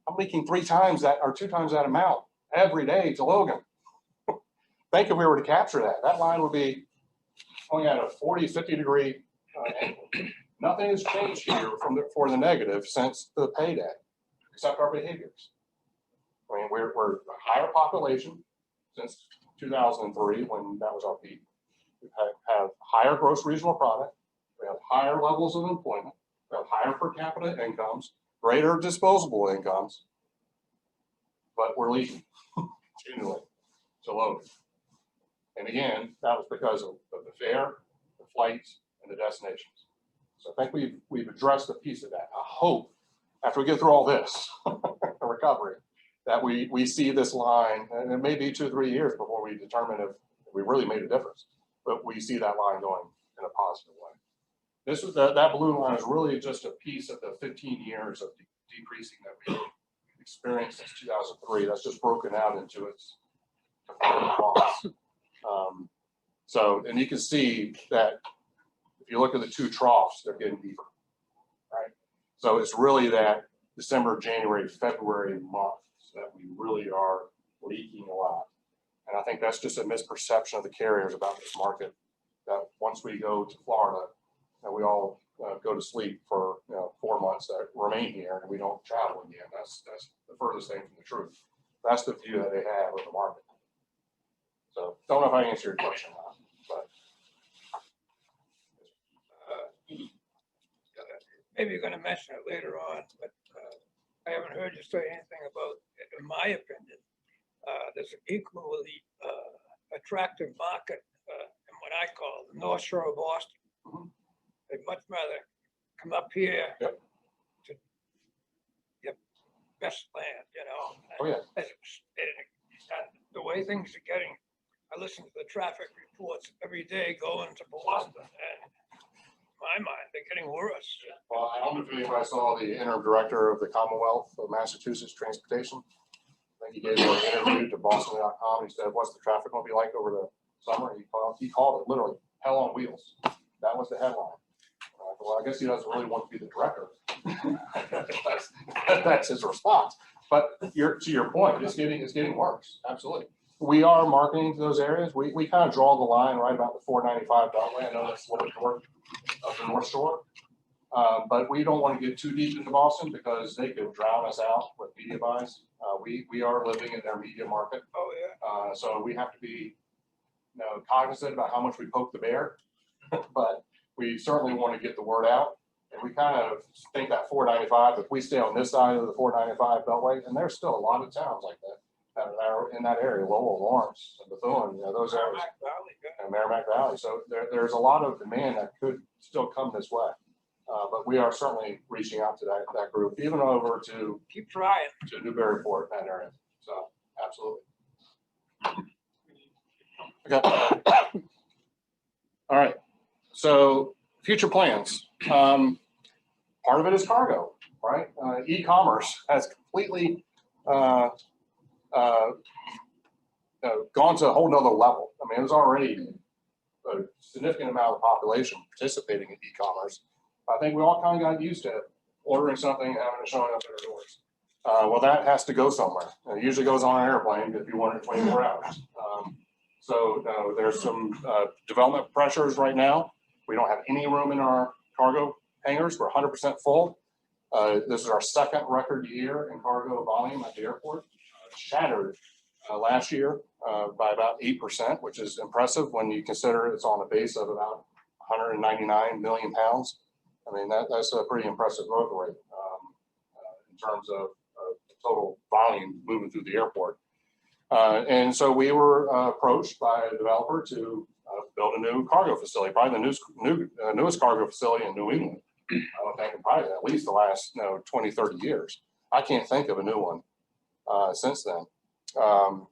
I'm leaking 3 times that or 2 times that amount every day to Logan. Think if we were to capture that, that line would be only at a 40, 50 degree angle. Nothing has changed here for the negative since the payday, except our behaviors. I mean, we're a higher population since 2003 when that was our peak. We have higher gross regional product. We have higher levels of employment. We have higher per capita incomes, greater disposable incomes, but we're leaking continually to Logan. And again, that was because of the fare, the flights, and the destinations. So I think we've addressed a piece of that. I hope after we get through all this recovery, that we see this line, and it may be 2 or 3 years before we determine if we really made a difference, but we see that line going in a positive way. This is that blue line is really just a piece of the 15 years of decreasing that we've experienced since 2003. That's just broken out into its costs. So, and you can see that if you look at the 2 troughs, they're getting deeper, right? So it's really that December, January, February months that we really are leaking a lot. And I think that's just a misperception of the carriers about this market, that once we go to Florida, that we all go to sleep for 4 months that remain here and we don't travel again. That's the furthest thing from the truth. That's the view that they have of the market. So don't know if I answered your question or not, but Maybe you're going to mention it later on, but I haven't heard you say anything about, in my opinion, there's an equally attractive market in what I call the North Shore of Boston. Mm-hmm. They'd much rather come up here to get best land, Oh, yeah. And the way things are getting, I listen to the traffic reports every day going to Boston, and in my mind, they're getting worse. Well, I don't know if anybody saw the interim director of the Commonwealth of Massachusetts Transportation. I think he gave an interview to Boston.com. He said, "What's the traffic going to be like over the summer?" He called it literally hell on wheels. That was the headline. Well, I guess he doesn't really want to be the director. That's his response. But to your point, it's getting worse. Absolutely. We are marketing to those areas. We kind of draw the line right about the 495 Beltway. I know that's a little bit north of the North Shore. But we don't want to get too deep into Boston because they could drown us out with media buys. We are living in their media market. Oh, yeah. So we have to be cognizant about how much we poke the bear, but we certainly want to get the word out. And we kind of think that 495, if we stay on this side of the 495 Beltway, and there's still a lot of towns like that are in that area, Lowell, Lawrence, and Bethune, those areas, Merrimack Valley, yeah. and Merrimack Valley. So there's a lot of demand that could still come this way. But we are certainly reaching out to that group, even over to Keep trying. Newburyport, that area. So absolutely. Okay. All right. So future plans. Part of it is cargo, right? E-commerce has completely gone to a whole nother level. I mean, there's already a significant amount of the population participating in e-commerce. I think we all kind of got used to ordering something and having it showing up at our doors. Well, that has to go somewhere. It usually goes on an airplane if you want it 24 hours. So there's some development pressures right now. We don't have any room in our cargo hangars. We're 100% full. This is our second record year in cargo volume at the airport. Shattered last year by about 8%, which is impressive when you consider it's on a base of about 199 million pounds. I mean, that's a pretty impressive growth rate in terms of total volume moving through the airport. And so we were approached by a developer to build a new cargo facility, probably the newest cargo facility in New England. I would think probably at least the last 20, 30 years. I can't think of a new one since then.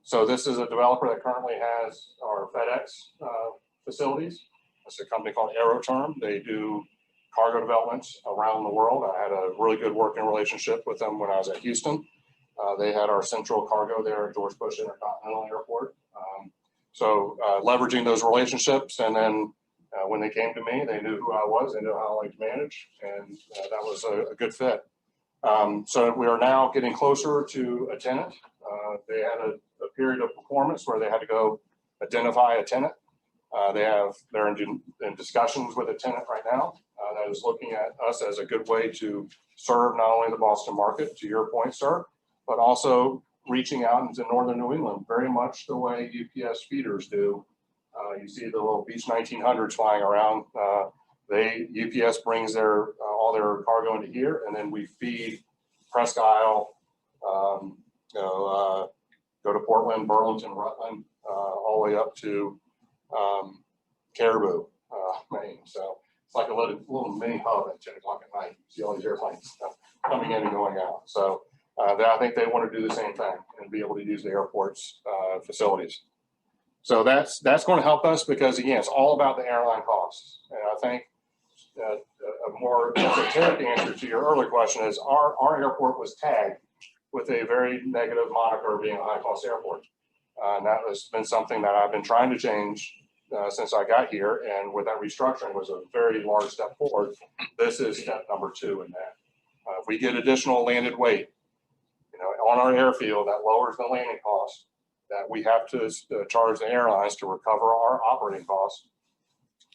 So this is a developer that currently has our FedEx facilities. It's a company called ADJOURNMENT. They do cargo developments around the world. I had a really good working relationship with them when I was at Houston. They had our central cargo there at George Bush Intercontinental Airport. So leveraging those relationships, and then when they came to me, they knew who I was, they knew how I like to manage, and that was a good fit. So we are now getting closer to a tenant. They had a period of performance where they had to go identify a tenant. They're in discussions with a tenant right now that is looking at us as a good way to serve not only the Boston market, to your point, sir, but also reaching out into northern New England, very much the way UPS feeders do. You see the little Beach 1900s flying around. UPS brings all their cargo into here, and then we feed Presque Isle, go to Portland, Burlington, Rutland, all the way up to Caribou, Maine. So it's like a little mini hub at 10 o'clock at night. You see all these airplanes coming in and going out. So I think they want to do the same thing and be able to use the airport's facilities. So that's going to help us because, again, it's all about the airline costs. And I think a more esoteric answer to your earlier question is our airport was tagged with a very negative moniker of being a high-cost airport. And that has been something that I've been trying to change since I got here. And with that restructuring was a very large step forward. This is step number 2 in that. If we get additional landed weight, on our airfield, that lowers the landing cost, that we have to charge the airlines to recover our operating costs,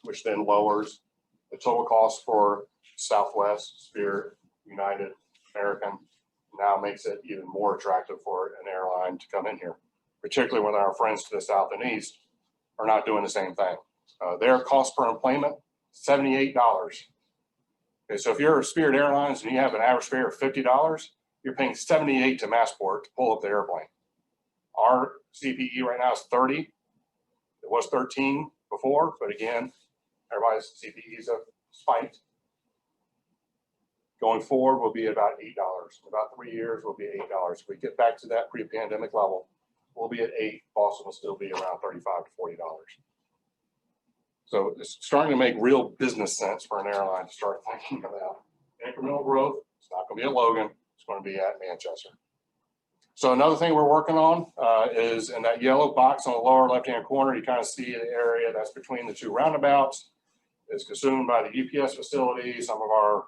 which then lowers the total cost for Southwest, Spirit, United, American, now makes it even more attractive for an airline to come in here, particularly when our friends to the south and east are not doing the same thing. Their cost per enplanement, $78. Okay, so if you're a Spirit Airlines and you have an average fare of $50, you're paying $78 to Massport to pull up the airplane. Our CPE right now is 30. It was 13 before, but again, everybody's CPEs have spiked. Going forward will be about $8. In about 3 years, will be $8. If we get back to that pre-pandemic level, we'll be at $8. Boston will still be around $35 to $40. So it's starting to make real business sense for an airline to start thinking about incremental growth. It's not going to be at Logan. It's going to be at Manchester. So another thing we're working on is in that yellow box on the lower left-hand corner, you kind of see the area that's between the 2 roundabouts. It's consumed by the UPS facility, some of our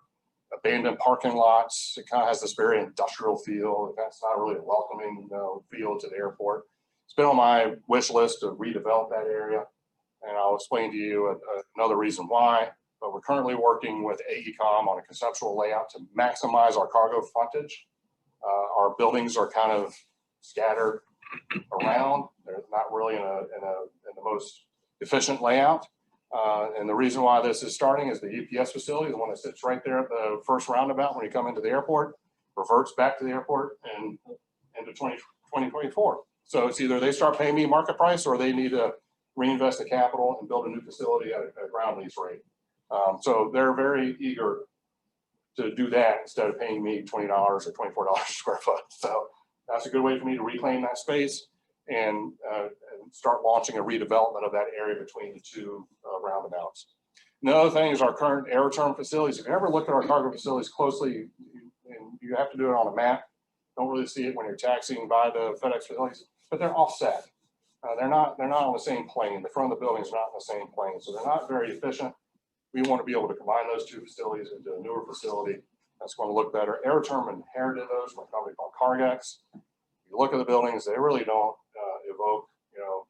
abandoned parking lots. It kind of has this very industrial feel. That's not really a welcoming feel to the airport. It's been on my wish list to redevelop that area, and I'll explain to you another reason why. But we're currently working with AECOM on a conceptual layout to maximize our cargo frontage. Our buildings are kind of scattered around. They're not really in the most efficient layout. And the reason why this is starting is the UPS facility, the one that sits right there at the first roundabout when you come into the airport, reverts back to the airport and into 2024. So it's either they start paying me market price or they need to reinvest the capital and build a new facility at a ground lease rate. So they're very eager to do that instead of paying me $20 or $24 a square foot. So that's a good way for me to reclaim that space and start launching a redevelopment of that area between the two roundabouts. Another thing is our current aeroterm facilities. If you ever look at our cargo facilities closely, and you have to do it on a map, don't really see it when you're taxiing by the FedEx facilities, but they're offset. They're not on the same plane. The front of the building is not on the same plane, so they're not very efficient. We want to be able to combine those two facilities into a newer facility that's going to look better. Aeroterm inherited those from a company called Cargex. You look at the buildings, they really don't evoke, you know,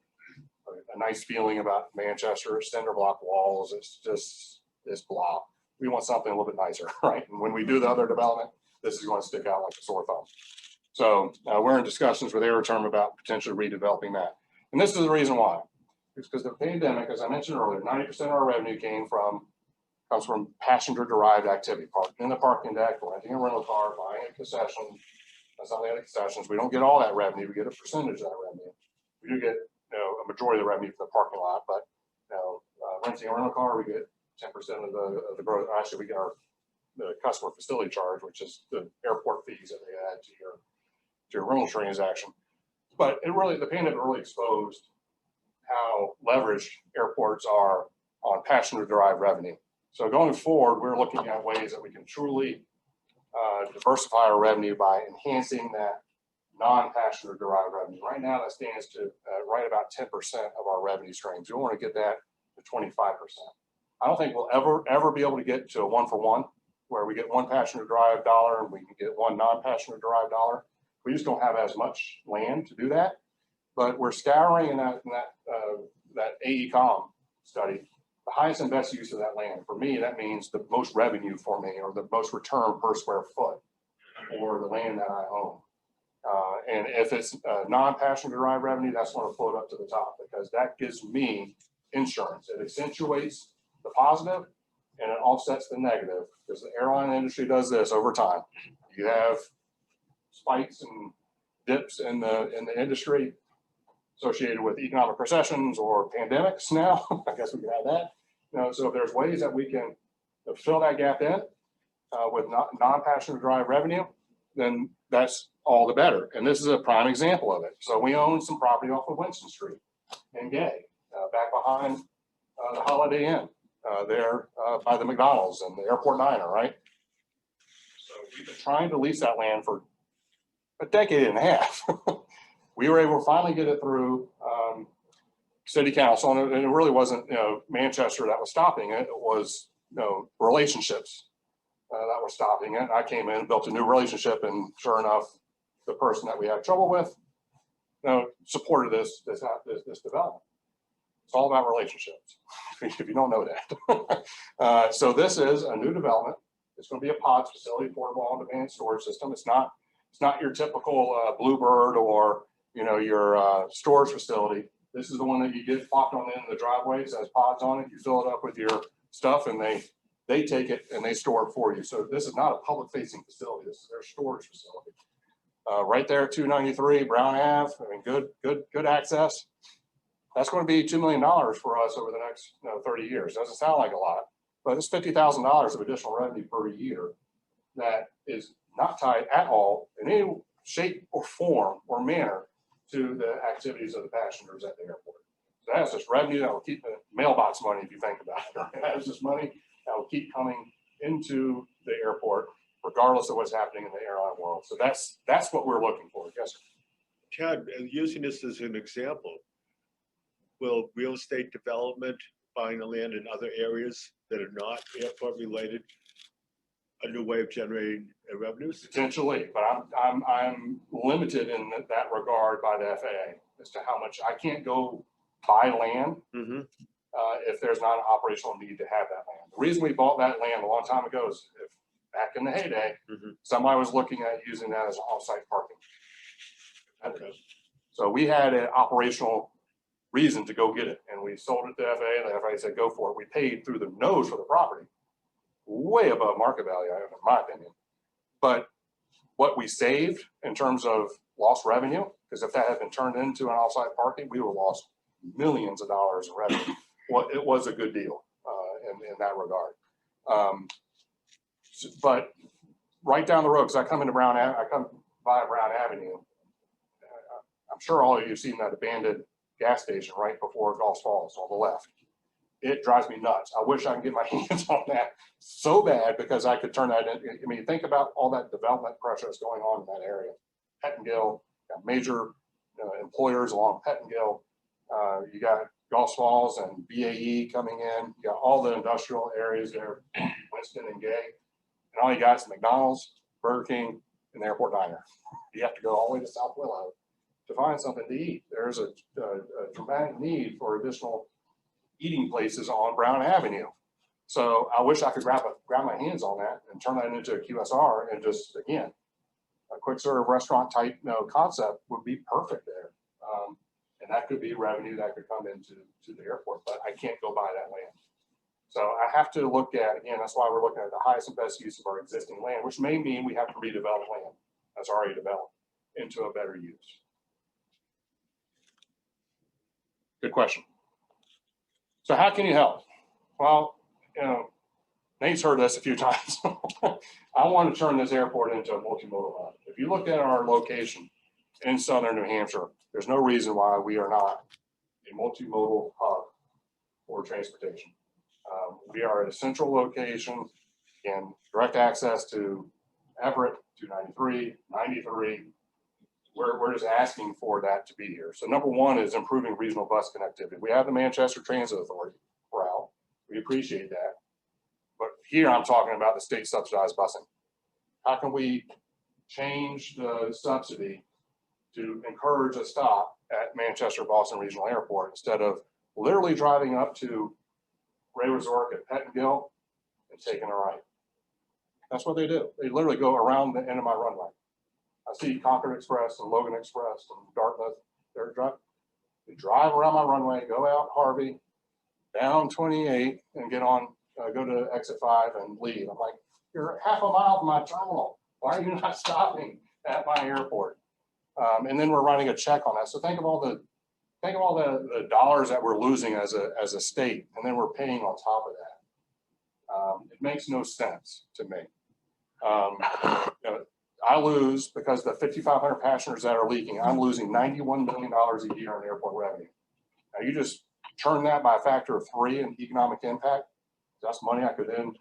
a nice feeling about Manchester, cinder block walls. It's just this blob. We want something a little bit nicer, right? And when we do the other development, this is going to stick out like a sore thumb. So we're in discussions with Aeroterm about potentially redeveloping that. And this is the reason why. It's because the pandemic, as I mentioned earlier, 90% of our revenue comes from passenger-derived activity, parking in the parking deck, renting a rental car, buying a concession, something at the concessions. We don't get all that revenue. We get a percentage of that revenue. We do get, you know, a majority of the revenue from the parking lot, but you know, renting a rental car, we get 10% of the growth. Actually, we get the customer facility charge, which is the airport fees that they add to your rental transaction. But the pandemic really exposed how leveraged airports are on passenger-derived revenue. So going forward, we're looking at ways that we can truly diversify our revenue by enhancing that non-passenger derived revenue. Right now, that stands to right about 10% of our revenue streams. We want to get that to 25%. I don't think we'll ever be able to get to a 1-for-1 where we get one passenger derived dollar and we can get one non-passenger derived dollar. We just don't have as much land to do that. But we're scouring in that AECOM study the highest and best use of that land. For me, that means the most revenue for me, or the most return per square foot for the land that I own. And if it's non-passenger derived revenue, that's going to float up to the top because that gives me insurance. It accentuates the positive and it offsets the negative because the airline industry does this over time. You have spikes and dips in the industry associated with economic recessions or pandemics now. I guess we can add that. You know, so if there's ways that we can fill that gap in with non-passenger derived revenue, then that's all the better. And this is a prime example of it. So we own some property off of Winston Street in Gay, back behind the Holiday Inn, there by the McDonald's and the Airport Niner, right? So we've been trying to lease that land for a decade and a half. We were able to finally get it through city council, and it really wasn't, you know, Manchester that was stopping it. It was, you know, relationships that were stopping it. I came in, built a new relationship, and sure enough, the person that we had trouble with, you know, supported this development. It's all about relationships. If you don't know that. So this is a new development. It's going to be a PODS facility, portable on-demand storage system. It's not your typical Bluebird or, you know, your storage facility. This is the one that you get plopped on in the driveway. It has pods on it. You fill it up with your stuff, and they take it and they store it for you. So this is not a public-facing facility. This is their storage facility. Right there at 293 Brown Ave. I mean, good access. That's going to be $2 million for us over the next 30 years. Doesn't sound like a lot, but it's $50,000 of additional revenue per year that is not tied at all in any shape or form or manner to the activities of the passengers at the airport. So that's just revenue that will keep the mailbox money, if you think about it. That is just money that will keep coming into the airport, regardless of what's happening in the airline world. So that's what we're looking for. Yes, sir. Chad, using this as an example, will real estate development, buying the land in other areas that are not airport related, a new way of generating revenues? Potentially, but I'm limited in that regard by the FAA as to how much I can't go buy land if there's not an operational need to have that land. The reason we bought that land a long time ago is if back in the heyday, somebody was looking at using that as an off-site parking. Okay. So we had an operational reason to go get it. And we sold it to FAA, and the FAA said, go for it. We paid through the nose for the property, way above market value, in my opinion. But what we saved in terms of lost revenue, because if that had been turned into an offsite parking, we would have lost millions of dollars in revenue. Well, it was a good deal in that regard. But right down the road, because I come by Brown Avenue, I'm sure all of you have seen that abandoned gas station right before Gulf Falls on the left. It drives me nuts. I wish I could get my hands on that so bad, because I could turn that in. I mean, think about all that development pressure that's going on in that area. Pettingill, got major employers along Pettingill. You got Gulf Falls and BAE coming in. You got all the industrial areas there, Winston and Gay. And all you got is McDonald's, Burger King, and the airport diner. You have to go all the way to South Willow to find something to eat. There's a dramatic need for additional eating places on Brown Avenue. So I wish I could grab my hands on that and turn that into a QSR, and just, again, a quick serve restaurant type concept would be perfect there. And that could be revenue that could come into the airport, but I can't go buy that land. So I have to look at, again, that's why we're looking at the highest and best use of our existing land, which may mean we have to redevelop land that's already developed into a better use. Good question. So how can you help? Well, Nate's heard this a few times. I want to turn this airport into a multimodal hub. If you look at our location in southern New Hampshire, there's no reason why we are not a multimodal hub for transportation. We are at a central location and direct access to Everett, 293, 93. We're just asking for that to be here. So number one is improving regional bus connectivity. We have the Manchester Transit Authority route. We appreciate that. But here I'm talking about the state subsidized busing. How can we change the subsidy to encourage a stop at Manchester Boston Regional Airport instead of literally driving up to Ray Resort at Pettingill and taking a right? That's what they do. They literally go around the end of my runway. I see Concord Express and Logan Express and Dartmouth. They drive around my runway, go out Harvey, down 28, and get on, go to exit 5 and leave. I'm like, you're half a mile from my terminal. Why are you not stopping at my airport? And then we're running a check on that. So think of all the dollars that we're losing as a state, and then we're paying on top of that. It makes no sense to me. I lose, because the 5,500 passengers that are leaking, I'm losing $91 million a year in airport revenue. Now you just turn that by a factor of 3 in economic impact. That's money I could then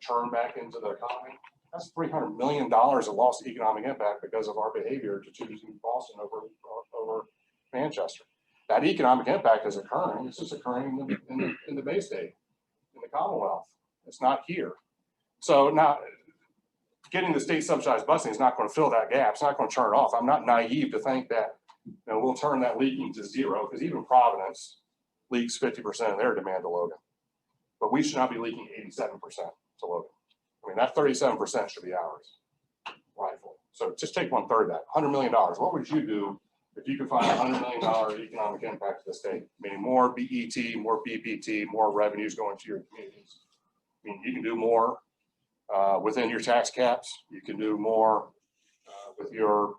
churn back into the economy. That's $300 million of lost economic impact because of our behavior to choosing Boston over Manchester. That economic impact is occurring. It's just occurring in the Bay State, in the Commonwealth. It's not here. So now, getting the state subsidized busing is not going to fill that gap. It's not going to turn it off. I'm not naive to think that we'll turn that leaking to zero, because even Providence leaks 50% of their demand to Logan. But we should not be leaking 87% to Logan. I mean, that 37% should be ours, rightfully. So just take 1/3 of that, $100 million. What would you do if you could find $100 million economic impact to the state? Meaning more BET, more BPT, more revenues going to your communities. I mean, you can do more within your tax caps. You can do more with your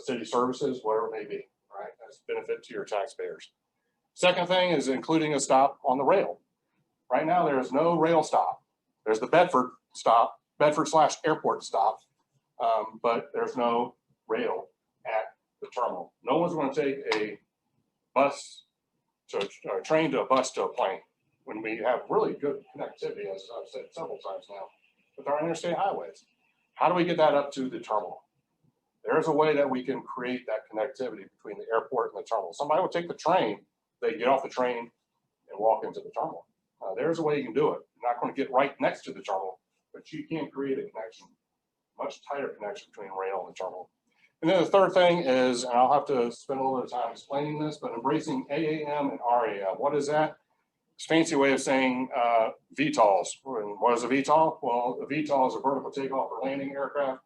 city services, whatever it may be, right? That's a benefit to your taxpayers. Second thing is including a stop on the rail. Right now, there is no rail stop. There's the Bedford stop, Bedford/airport stop, but there's no rail at the terminal. No one's going to take a bus to a train to a bus to a plane when we have really good connectivity, as I've said several times now, with our interstate highways. How do we get that up to the terminal? There's a way that we can create that connectivity between the airport and the terminal. Somebody will take the train, they get off the train and walk into the terminal. There's a way you can do it. You're not going to get right next to the terminal, but you can create a connection, much tighter connection between rail and the terminal. And then the third thing is, and I'll have to spend a little bit of time explaining this, but embracing AAM and RAM. What is that? It's a fancy way of saying VTOLs. And what is a VTOL? Well, a VTOL is a vertical takeoff or landing aircraft.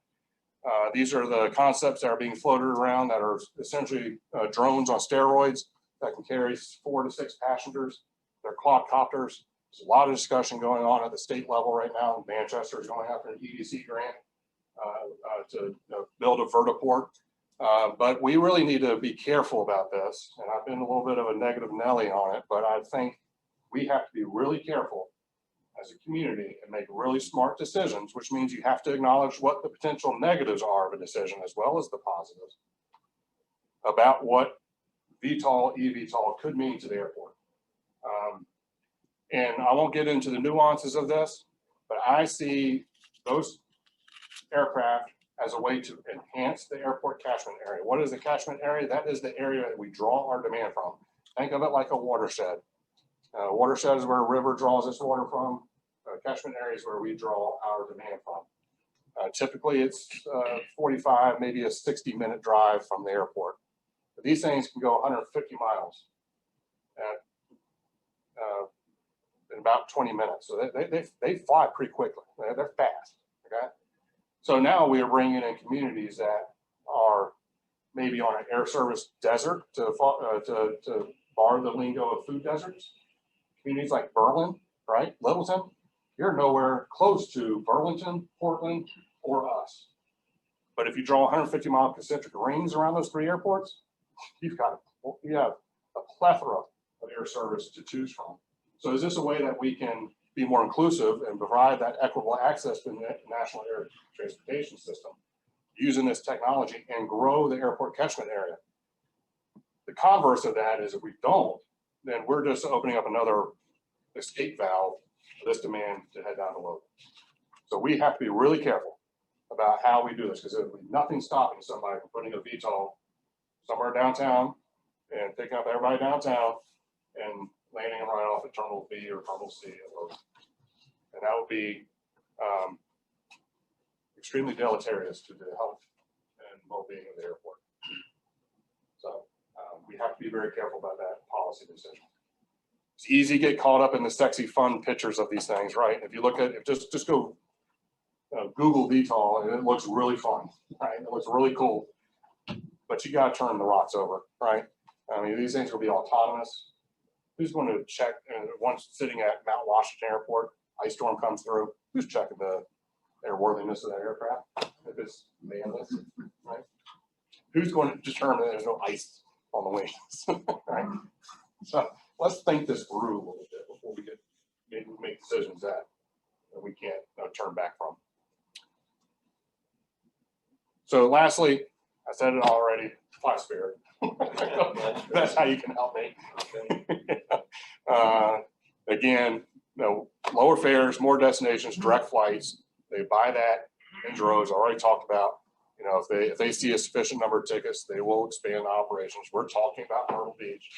These are the concepts that are being floated around that are essentially drones on steroids that can carry 4 to 6 passengers. They're quadcopters. There's a lot of discussion going on at the state level right now. Manchester is going after an EDC grant to build a vertiport. But we really need to be careful about this. And I've been a little bit of a negative Nelly on it, but I think we have to be really careful as a community and make really smart decisions, which means you have to acknowledge what the potential negatives are of a decision as well as the positives about what VTOL, eVTOL could mean to the airport. And I won't get into the nuances of this, but I see those aircraft as a way to enhance the airport catchment area. What is the catchment area? That is the area that we draw our demand from. Think of it like a watershed. Watershed is where a river draws its water from. Catchment area is where we draw our demand from. Typically, it's 45, maybe a 60-minute drive from the airport. But these things can go 150 miles in about 20 minutes. So they fly pretty quickly. They're fast. Okay. So now we are bringing in communities that are maybe on an air service desert to borrow the lingo of food deserts. Communities like Berlin, right? Littleton, you're nowhere close to Burlington, Portland, or us. But if you draw 150-mile concentric rings around those 3 airports, you have a plethora of air service to choose from. So is this a way that we can be more inclusive and provide that equitable access to the national air transportation system using this technology and grow the airport catchment area? The converse of that is if we don't, then we're just opening up another escape valve for this demand to head down the road. So we have to be really careful about how we do this, because there's nothing stopping somebody from putting a VTOL somewhere downtown and picking up everybody downtown and landing them right off at Terminal B or Terminal C. And that would be extremely deleterious to the health and well-being of the airport. So we have to be very careful about that policy decision. It's easy to get caught up in the sexy, fun pictures of these things, right? If you look at it, just go Google VTOL, and it looks really fun, right? It looks really cool, but you got to turn the rocks over, right? I mean, these things will be autonomous. Who's going to check? Once sitting at Mount Washington Airport, ice storm comes through. Who's checking the airworthiness of that aircraft? If it's manless, right? Who's going to determine that there's no ice on the wings, right? So let's think this through a little bit before we make decisions that we can't turn back from. So lastly, I said it already, fly spirit. That's how you can help me. Again, lower fares, more destinations, direct flights. They buy that in droves. I already talked about, if they see a sufficient number of tickets, they will expand operations. We're talking about Myrtle Beach.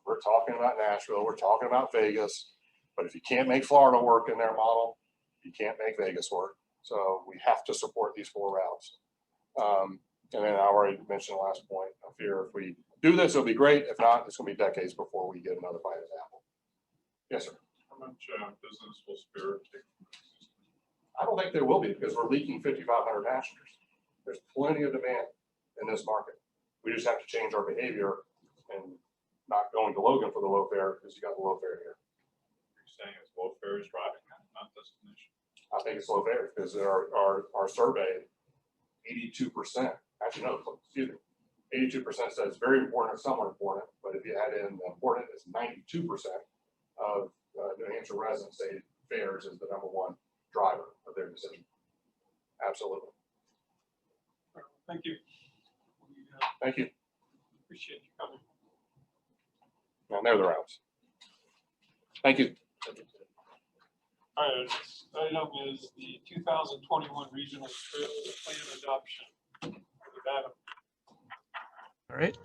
We're talking about Nashville. We're talking about Vegas. But if you can't make Florida work in their model, you can't make Vegas work. So we have to support these 4 routes. And then I already mentioned the last point. I fear if we do this, it'll be great. If not, it's going to be decades before we get another bite of the apple. Yes, sir. How much business will Spirit take? I don't think there will be, because we're leaking 5,500 passengers. There's plenty of demand in this market. We just have to change our behavior and not going to Logan for the low fare, because you got the low fare here. You're saying it's low fares driving, not destination? I think it's low fare because our survey, 82%, actually no, excuse me, 82% says it's very important or somewhat important, but if you add in the important, it's 92% of New Hampshire residents say fares is the #1 driver of their decision. Absolutely. Thank you. Thank you. Appreciate you coming. And they're the routes. Thank you. All right, next item is the 2021 Regional Trail Plan Adoption. With Adam. All right.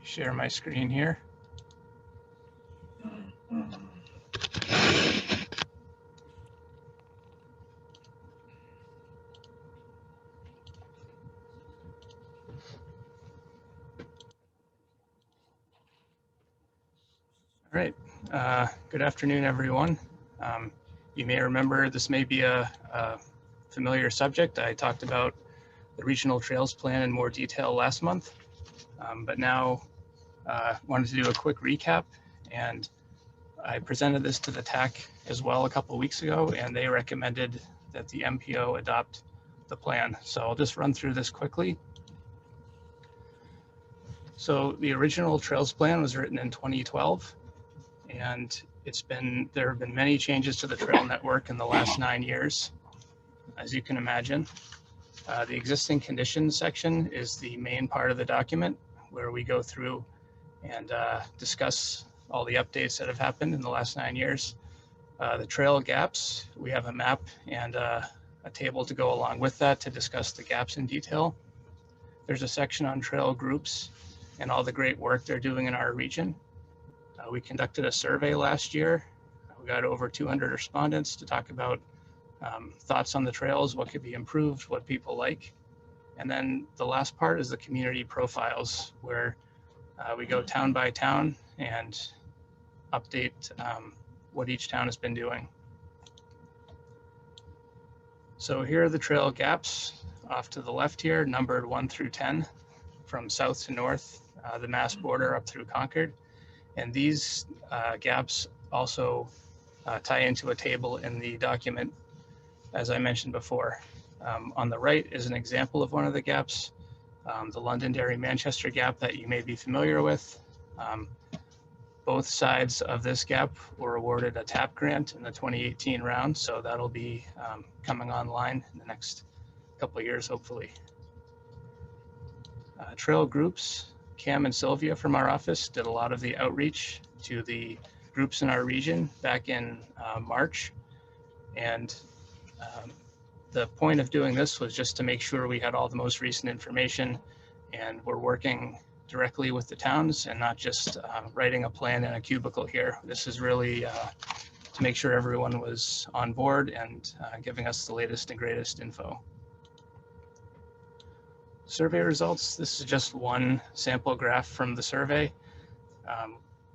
Share my screen here. All right. Good afternoon, everyone. You may remember this may be a familiar subject. I talked about the regional trails plan in more detail last month, but now wanted to do a quick recap. And I presented this to the TAC as well a couple of weeks ago, and they recommended that the MPO adopt the plan. So I'll just run through this quickly. So the original trails plan was written in 2012, and there have been many changes to the trail network in the last 9 years, as you can imagine. The existing conditions section is the main part of the document where we go through and discuss all the updates that have happened in the last 9 years. The trail gaps, we have a map and a table to go along with that to discuss the gaps in detail. There's a section on trail groups and all the great work they're doing in our region. We conducted a survey last year. We got over 200 respondents to talk about thoughts on the trails, what could be improved, what people like. And then the last part is the community profiles, where we go town by town and update what each town has been doing. So here are the trail gaps off to the left here, numbered 1 through 10, from south to north, the Mass border up through Concord. And these gaps also tie into a table in the document, as I mentioned before. On the right is an example of one of the gaps, the Londonderry-Manchester gap that you may be familiar with. Both sides of this gap were awarded a TAP grant in the 2018 round, so that'll be coming online in the next couple of years, hopefully. Trail groups, Cam and Sylvia from our office did a lot of the outreach to the groups in our region back in March. And the point of doing this was just to make sure we had all the most recent information and we're working directly with the towns and not just writing a plan in a cubicle here. This is really to make sure everyone was on board and giving us the latest and greatest info. Survey results, this is just one sample graph from the survey.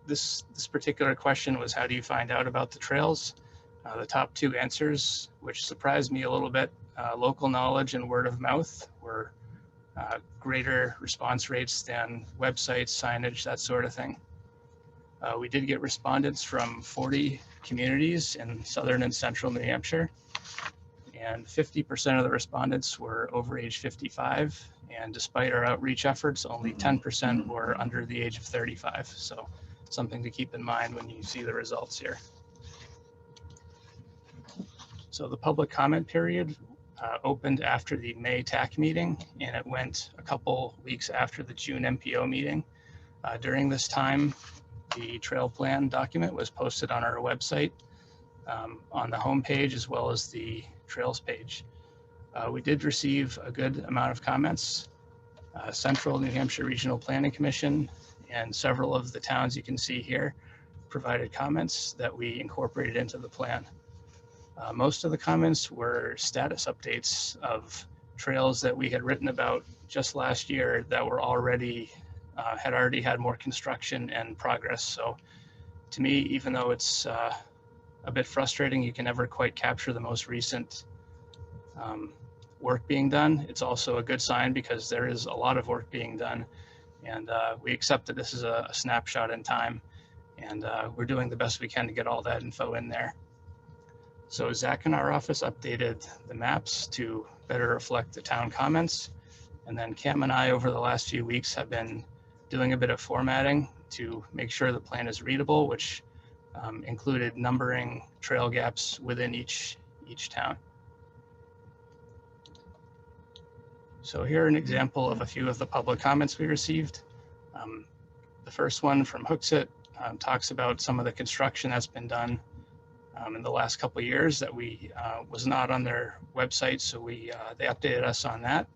This particular question was, how do you find out about the trails? The top 2 answers, which surprised me a little bit, local knowledge and word of mouth were greater response rates than websites, signage, that sort of thing. We did get respondents from 40 communities in southern and central New Hampshire, and 50% of the respondents were over age 55. And despite our outreach efforts, only 10% were under the age of 35. So something to keep in mind when you see the results here. So the public comment period opened after the May TAC meeting, and it went a couple weeks after the June MPO meeting. During this time, the trail plan document was posted on our website on the homepage as well as the trails page. We did receive a good amount of comments. Central New Hampshire Regional Planning Commission and several of the towns you can see here provided comments that we incorporated into the plan. Most of the comments were status updates of trails that we had written about just last year that were already had more construction and progress. So to me, even though it's a bit frustrating, you can never quite capture the most recent work being done. It's also a good sign because there is a lot of work being done, and we accept that this is a snapshot in time, and we're doing the best we can to get all that info in there. So Zach in our office updated the maps to better reflect the town comments, and then Cam and I over the last few weeks have been doing a bit of formatting to make sure the plan is readable, which included numbering trail gaps within each town. So here an example of a few of the public comments we received. The first one from Hooksett talks about some of the construction that's been done in the last couple of years that was not on their website, so they updated us on that.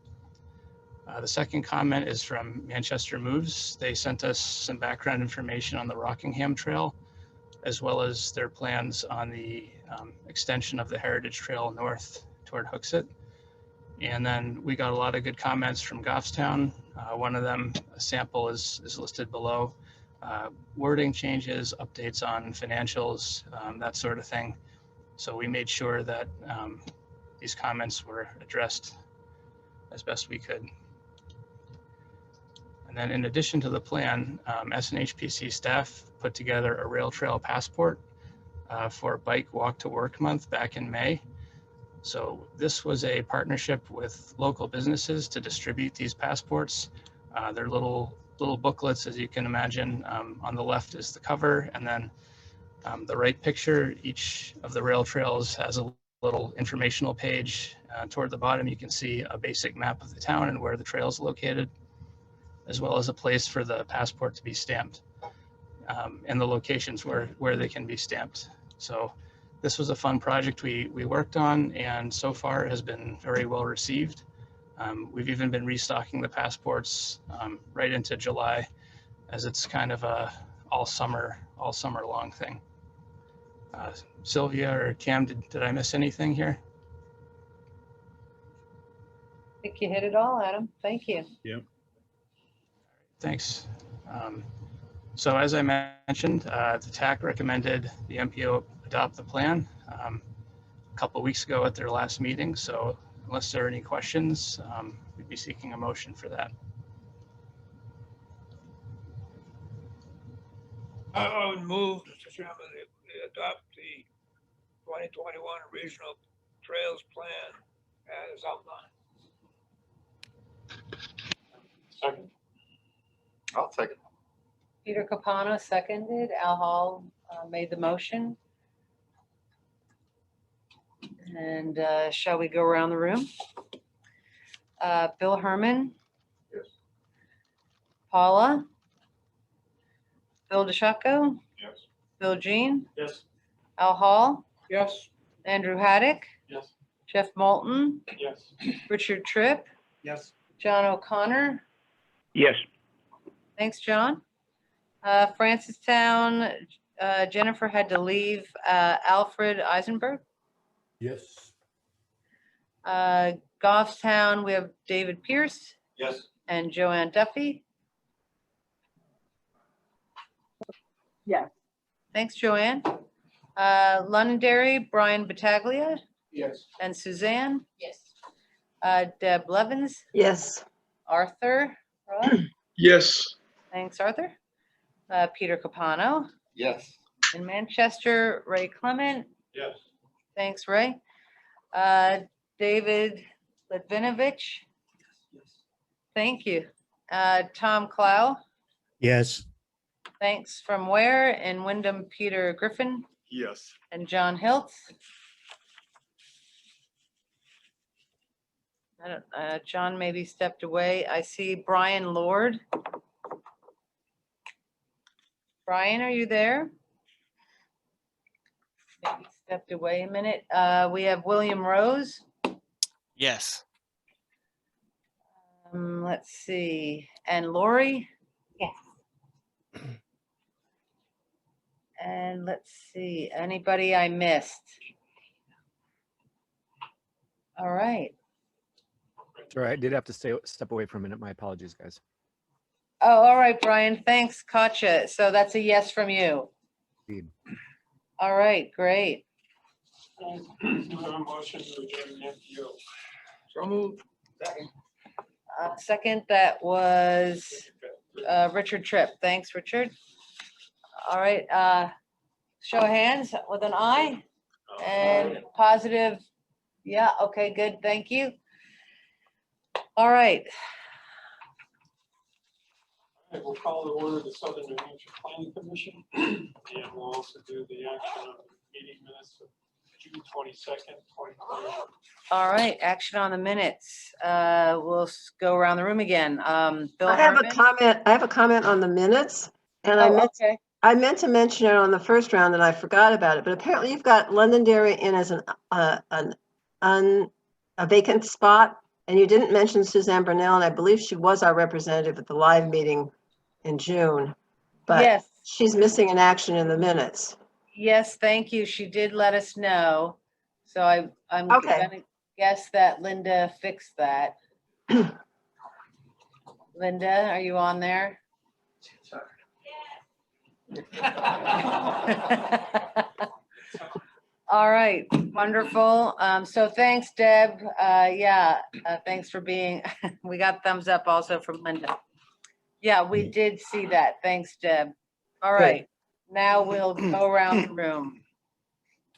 The second comment is from Manchester Moves. They sent us some background information on the Rockingham Trail, as well as their plans on the extension of the Heritage Trail north toward Hooksett. And then we got a lot of good comments from Goffstown. One of them, a sample is listed below. wording changes, updates on financials, that sort of thing. So we made sure that these comments were addressed as best we could. And then in addition to the plan, SNHPC staff put together a rail trail passport for Bike Walk to Work Month back in May. So this was a partnership with local businesses to distribute these passports. They're little booklets, as you can imagine. On the left is the cover, and then the right picture, each of the rail trails has a little informational page. Toward the bottom, you can see a basic map of the town and where the trail is located, as well as a place for the passport to be stamped, and the locations where they can be stamped. So this was a fun project we worked on, and so far has been very well received. We've even been restocking the passports right into July, as it's kind of a all summer long thing. Sylvia or Cam, did I miss anything here? I think you hit it all, Adam. Thank you. Yep. Thanks. So as I mentioned, the TAC recommended the MPO adopt the plan a couple of weeks ago at their last meeting. So unless there are any questions, we'd be seeking a motion for that. I would move, Mr. Chairman, that we adopt the 2021 Regional Trails Plan as outlined. Second. I'll second. Peter Capano seconded. Al Hall made the motion. And shall we go around the room? Bill Herman? Yes. Paula? Bill DeShacco? Yes. Bill Jean? Yes. Al Hall? Yes. Andrew Haddock? Yes. Jeff Moulton? Yes. Richard Tripp? Yes. John O'Connor? Yes. Thanks, John. Francistown, Jennifer had to leave. Alfred Eisenberg? Yes. Goffstown, we have David Pierce Yes. and Joanne Duffy. Yes. Thanks, Joanne. Londonderry, Brian Battaglia Yes. and Suzanne. Yes. Deb Levens, Yes. Arthur. Ross? Yes. Thanks, Arthur. Peter Capano. Yes. In Manchester, Ray Clement. Yes. Thanks, Ray. David Litvinovich. Thank you. Tom Clow. Yes. Thanks from where? In Wyndham, Peter Griffin Yes. and John Hilt. John maybe stepped away. I see Brian Lord. Brian, are you there? Maybe stepped away a minute. We have William Rose. Yes. Let's see. And Lori. Yes. And let's see, anybody I missed? All right. Sorry, I did have to step away for a minute. My apologies, guys. Oh, all right, Brian, thanks, Katja. So that's a yes from you. Indeed. All right, great. Do a motion to adjourn the MPO. So moved. Second. Second, that was Richard Tripp. Thanks, Richard. All right, show of hands with an eye and positive. Yeah, okay, good, thank you. All right. All right, we'll call to order the Southern New Hampshire Planning Commission, and we'll also do the action on the meeting minutes of June 22nd, 2020. All right, action on the minutes. We'll go around the room again. Bill I have Herman? a comment. I have a comment on the minutes, and Okay. I meant to mention it on the first round and I forgot about it, but apparently you've got Londonderry in as a vacant spot, and you didn't mention Suzanne Burnell, and I believe she was our representative at the live meeting in June, but Yes. she's missing an action in the minutes. Yes, thank you. She did let us know. So I'm Okay. gonna guess that Linda fixed that. Linda, are you on there? All right, wonderful. So thanks, Deb. Thanks for being, we got thumbs up also from Linda. Yeah, we did see that. Thanks, Deb. All Good. right, now we'll go around the room.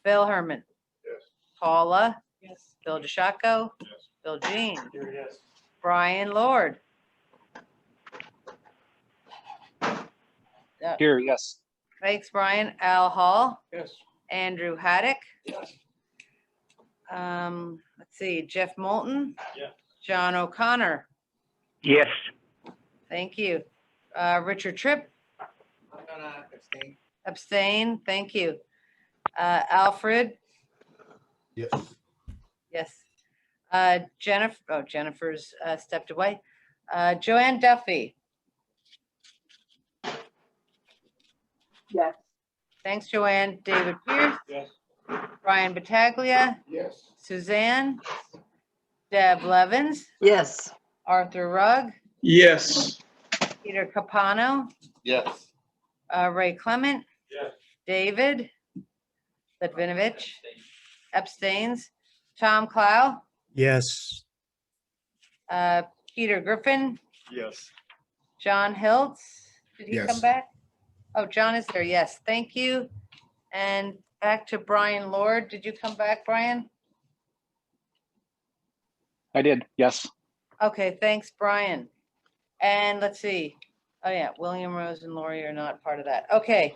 Bill Herman. Yes. Paula. Yes. Bill DeShaco. Yes. Bill Jean. Here, yes. Brian Lord. Here, yes. Thanks, Brian. Al Hall. Yes. Andrew Haddock. Yes. Let's see, Jeff Moulton. Yes. John O'Connor. Yes. Thank you. Richard Tripp. I'm gonna abstain. Abstain. Thank you. Alfred. Yes. Yes. Jennifer's stepped away. Joanne Duffy. Yes. Thanks, Joanne. David Pierce. Yes. Brian Battaglia. Yes. Suzanne. Deb Levens. Yes. Arthur Rugg. Yes. Peter Capano. Yes. Ray Clement. Yes. David Litvinovich abstains. Tom Clow. yes, Peter Griffin. Yes. John Hiltz. Did he Yes. come back? Oh, John is there. Yes, thank you. And back to Brian Lord. Did you come back, Brian? I did, yes. Okay, thanks, Brian. And let's see. Oh yeah, William Rose and Lori are not part of that. Okay.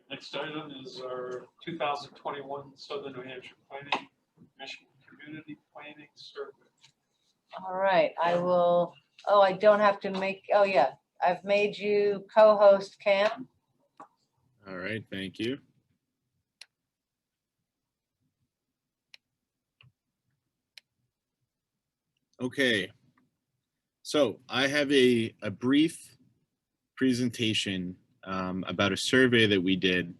Next item is our 2021 Southern New Hampshire Planning Commission Community Planning Survey. All right, I will, oh, I don't have to make, oh yeah, I've made you co-host, Cam. All right, thank you. Okay, so I have a brief presentation about a survey that we did.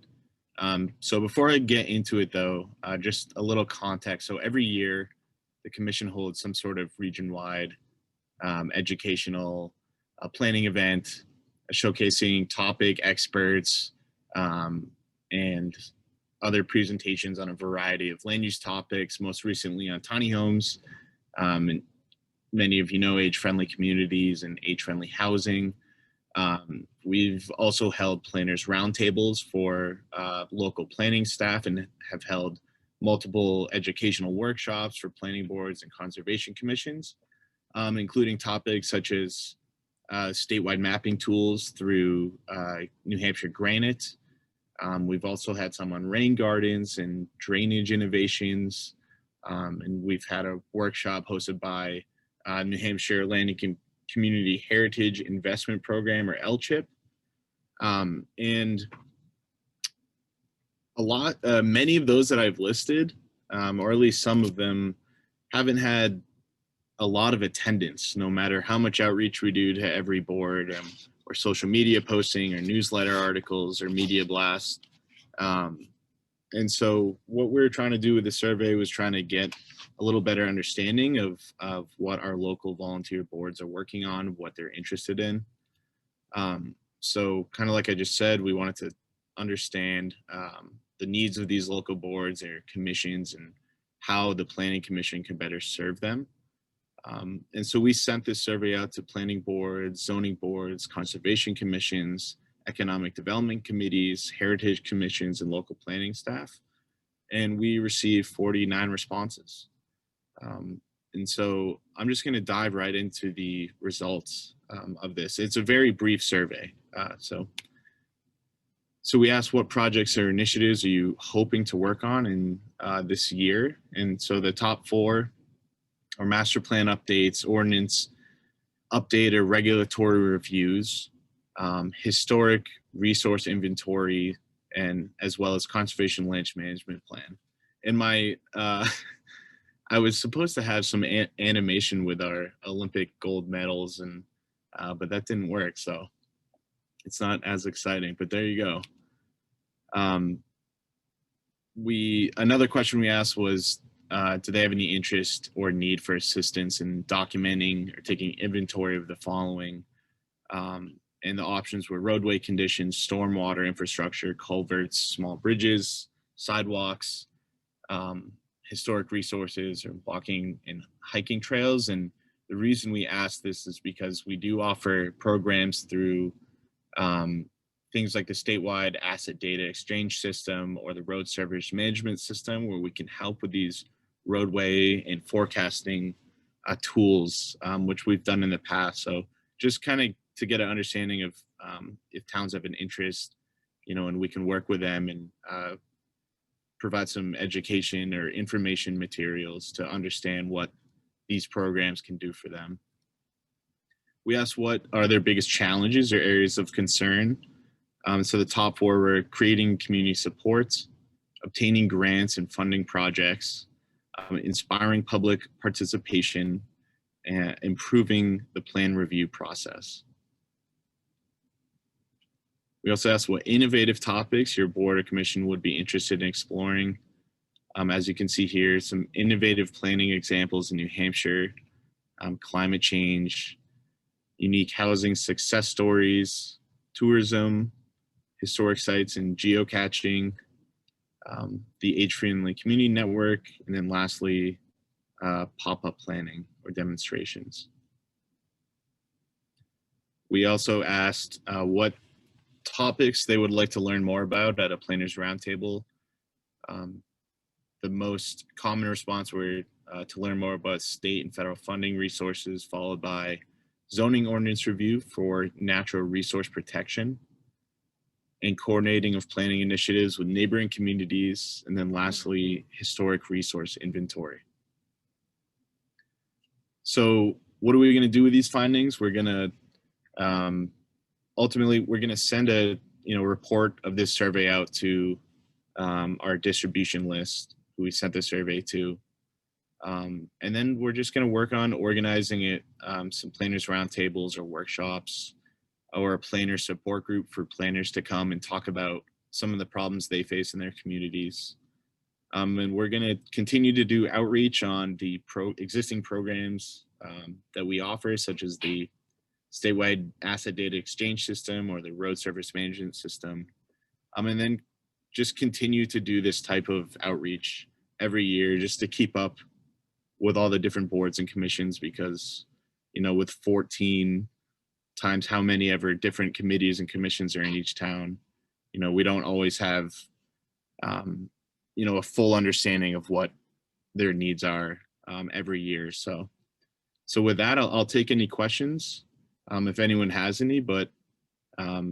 So before I get into it though, just a little context. So every year the commission holds some sort of region-wide educational planning event showcasing topic experts and other presentations on a variety of land use topics, most recently on tiny homes. And many of you know age-friendly communities and age-friendly housing. We've also held planners roundtables for local planning staff and have held multiple educational workshops for planning boards and conservation commissions, including topics such as statewide mapping tools through New Hampshire Granite. We've also had some on rain gardens and drainage innovations. And we've had a workshop hosted by New Hampshire Land and Community Heritage Investment Program, or LCHIP. And many of those that I've listed, or at least some of them, haven't had a lot of attendance, no matter how much outreach we do to every board, or social media posting, or newsletter articles, or media blasts. And so what we're trying to do with the survey was trying to get a little better understanding of what our local volunteer boards are working on, what they're interested in. So kind of like I just said, we wanted to understand the needs of these local boards or commissions and how the planning commission can better serve them. And so we sent this survey out to planning boards, zoning boards, conservation commissions, economic development committees, heritage commissions, and local planning staff. And we received 49 responses. And so I'm just going to dive right into the results of this. It's a very brief survey. So we asked, what projects or initiatives are you hoping to work on in this year? And so the top 4 are master plan updates, ordinance update or regulatory reviews, historic resource inventory, and as well as conservation land management plan. In my, I was supposed to have some animation with our Olympic gold medals, and but that didn't work, so it's not as exciting, but there you go. Another question we asked was, do they have any interest or need for assistance in documenting or taking inventory of the following: And the options were roadway conditions, stormwater infrastructure, culverts, small bridges, sidewalks, historic resources, or walking and hiking trails. And the reason we asked this is because we do offer programs through things like the statewide asset data exchange system or the road service management system, where we can help with these roadway and forecasting tools, which we've done in the past. So just kind of to get an understanding of if towns have an interest, and we can work with them and provide some education or information materials to understand what these programs can do for them. We asked what are their biggest challenges or areas of concern. So the top four were creating community supports, obtaining grants and funding projects, inspiring public participation, and improving the plan review process. We also asked what innovative topics your board or commission would be interested in exploring. As you can see here, some innovative planning examples in New Hampshire, climate change, unique housing success stories, tourism, historic sites and geocaching, the age-friendly community network, and then lastly, pop-up planning or demonstrations. We also asked what topics they would like to learn more about at a planners roundtable. The most common response were to learn more about state and federal funding resources, followed by zoning ordinance review for natural resource protection, and coordinating of planning initiatives with neighboring communities, and then lastly, historic resource inventory. So what are we going to do with these findings? We're going to ultimately, we're going to send a report of this survey out to our distribution list, who we sent the survey to. And then we're just going to work on organizing it, some planners roundtables or workshops, or a planner support group for planners to come and talk about some of the problems they face in their communities. And we're going to continue to do outreach on the existing programs that we offer, such as the statewide asset data exchange system or the road service management system. And then just continue to do this type of outreach every year just to keep up with all the different boards and commissions, because, with 14 times how many ever different committees and commissions are in each town, we don't always have, a full understanding of what their needs are every year. So with that, I'll take any questions if anyone has any, but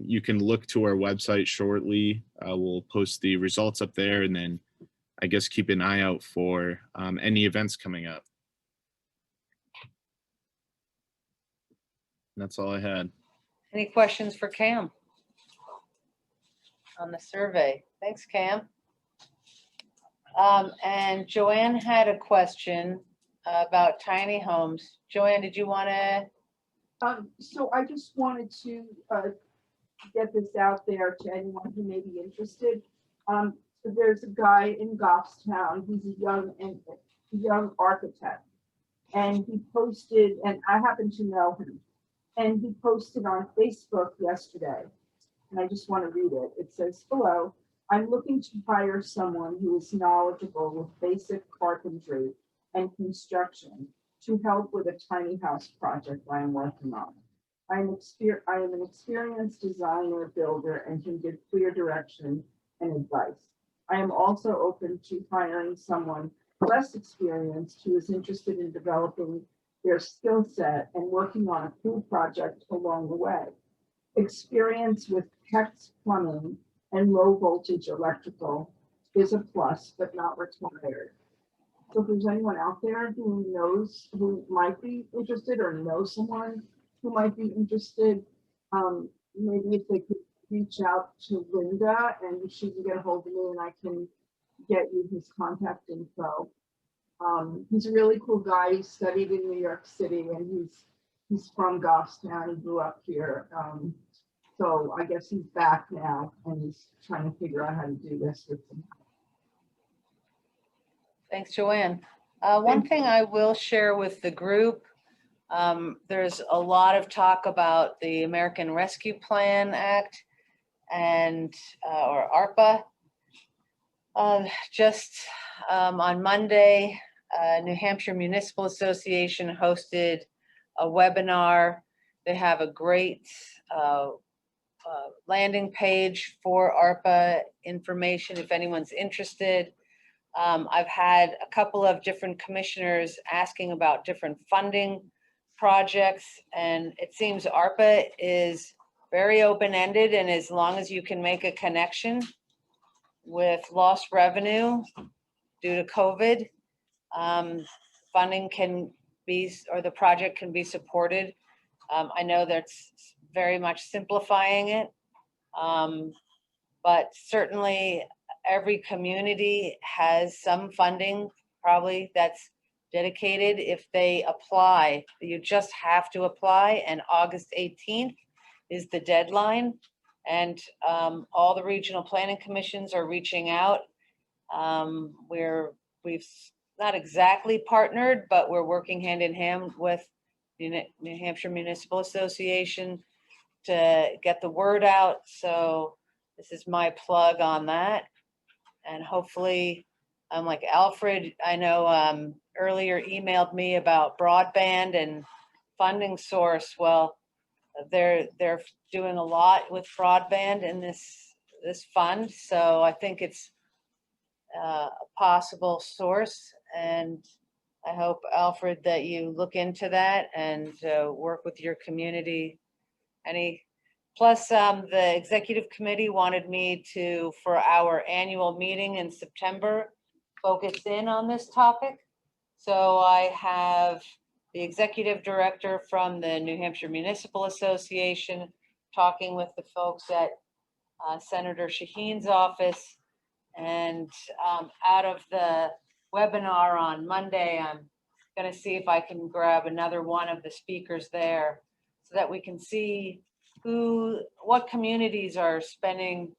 you can look to our website shortly. We'll post the results up there, and then I guess keep an eye out for any events coming up. That's all I had. Any questions for Cam on the survey? Thanks, Cam. And Joanne had a question about tiny homes. Joanne, did you want to? So I just wanted to get this out there to anyone who may be interested. There's a guy in Goffstown. He's a young architect, and he posted, and I happen to know him, and he posted on Facebook yesterday, and I just want to read it. It says, "Hello, I'm looking to hire someone who is knowledgeable with basic carpentry and construction to help with a tiny house project I am working on. I am an experienced designer, builder, and can give clear direction and advice. I am also open to hiring someone less experienced who is interested in developing their skill set and working on a cool project along the way. Experience with PEX plumbing and low voltage electrical is a plus, but not required." So if there's anyone out there who might be interested or knows someone who might be interested, maybe if they could reach out to Linda and she can get a hold of me and I can get you his contact info. He's a really cool guy. He studied in New York City and he's from Goffstown. He grew up here. So I guess he's back now and he's trying to figure out how to do this with them. Thanks, Joanne. One thing I will share with the group, There's a lot of talk about the American Rescue Plan Act and, or ARPA. Just on Monday, New Hampshire Municipal Association hosted a webinar. They have a great landing page for ARPA information if anyone's interested. I've had a couple of different commissioners asking about different funding projects, and it seems ARPA is very open-ended, and as long as you can make a connection with lost revenue due to COVID, funding can be, or the project can be supported. I know that's very much simplifying it, but certainly every community has some funding probably that's dedicated. If they apply, you just have to apply, and August 18th is the deadline. And all the regional planning commissions are reaching out. We've not exactly partnered, but we're working hand in hand with New Hampshire Municipal Association to get the word out. So this is my plug on that. And hopefully, like Alfred, I know earlier emailed me about broadband and funding source. Well, they're doing a lot with broadband in this fund. So I think it's a possible source, and I hope, Alfred, that you look into that and work with your community. Plus, the executive committee wanted me to, for our annual meeting in September, focus in on this topic. So I have the executive director from the New Hampshire Municipal Association talking with the folks at Senator Shaheen's office. And out of the webinar on Monday, I'm going to see if I can grab another one of the speakers there so that we can see what communities are spending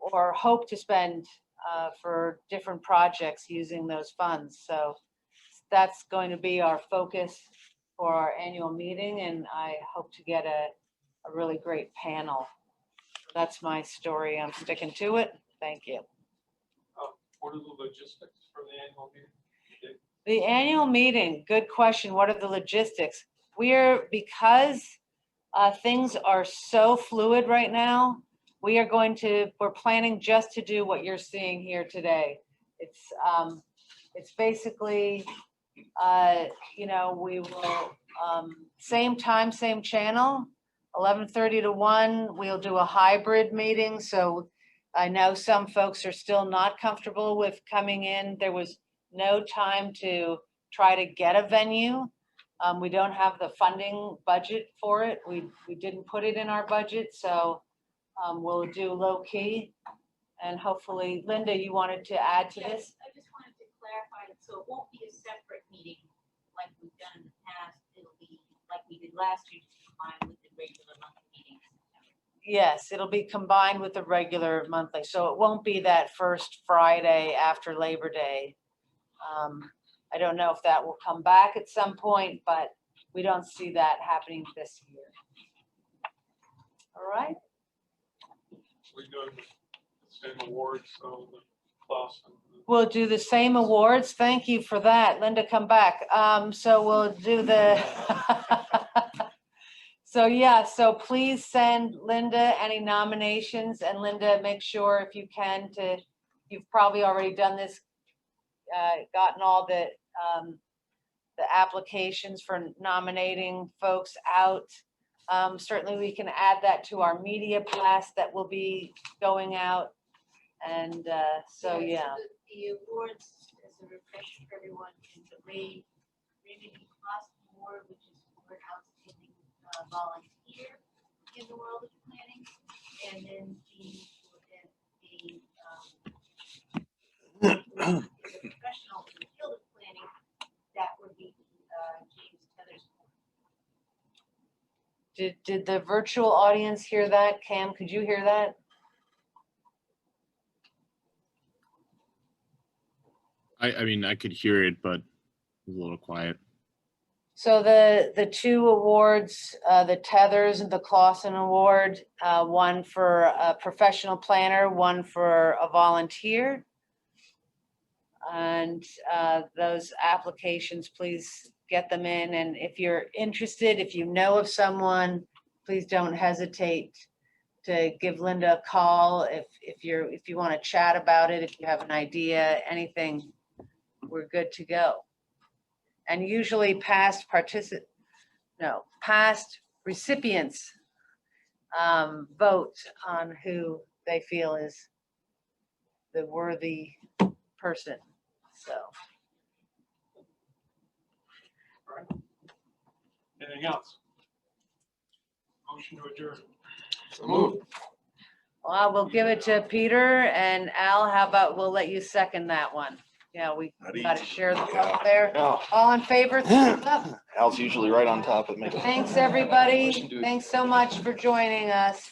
or hope to spend for different projects using those funds. So that's going to be our focus for our annual meeting, and I hope to get a really great panel. That's my story. I'm sticking to it. Thank you. What are the logistics for the annual meeting? The annual meeting, good question. What are the logistics? Because things are so fluid right now, we're planning just to do what you're seeing here today. It's basically, we will, same time, same channel, 11:30 to 1. We'll do a hybrid meeting. So I know some folks are still not comfortable with coming in. There was no time to try to get a venue. We don't have the funding budget for it. We didn't put it in our budget. So we'll do low key, and hopefully, Linda, you wanted to add to this? I just wanted to clarify it. So it won't be a separate meeting like we've done in the past. It'll be like we did last year, combined with the regular monthly meetings. Yes, it'll be combined with the regular monthly. So it won't be that first Friday after Labor Day. I don't know if that will come back at some point, but we don't see that happening this year. All right. We do the same awards, so the class. We'll do the same awards. Thank you for that. Linda, come back. So we'll do the, so please send Linda any nominations, and Linda, make sure if you can you've probably already done this, gotten all the applications for nominating folks out. Certainly we can add that to our media blast that will be going out. And so, yeah. The awards, as a refresher for everyone, is the Ray Raymond Cost Award, which is for outstanding volunteer in the world of planning, and then the professional in the field of planning, that would be James Tethers. Did the virtual audience hear that? Cam, could you hear that? I mean, I could hear it, but it was a little quiet. So the two awards, the Tethers and the Clausen Award, one for a professional planner, one for a volunteer. And those applications, please get them in. And if you're interested, if you know of someone, please don't hesitate to give Linda a call if you want to chat about it, if you have an idea, anything, we're good to go. And usually past recipients vote on who they feel is the worthy person, so. Anything else? Motion to adjourn. So moved. Well, I will give it to Peter, and Al, how about we'll let you second that one? Yeah, we gotta share the vote there. All in favor? Thumbs up. Al's usually right on top of me. Thanks, everybody. Thanks so much for joining us.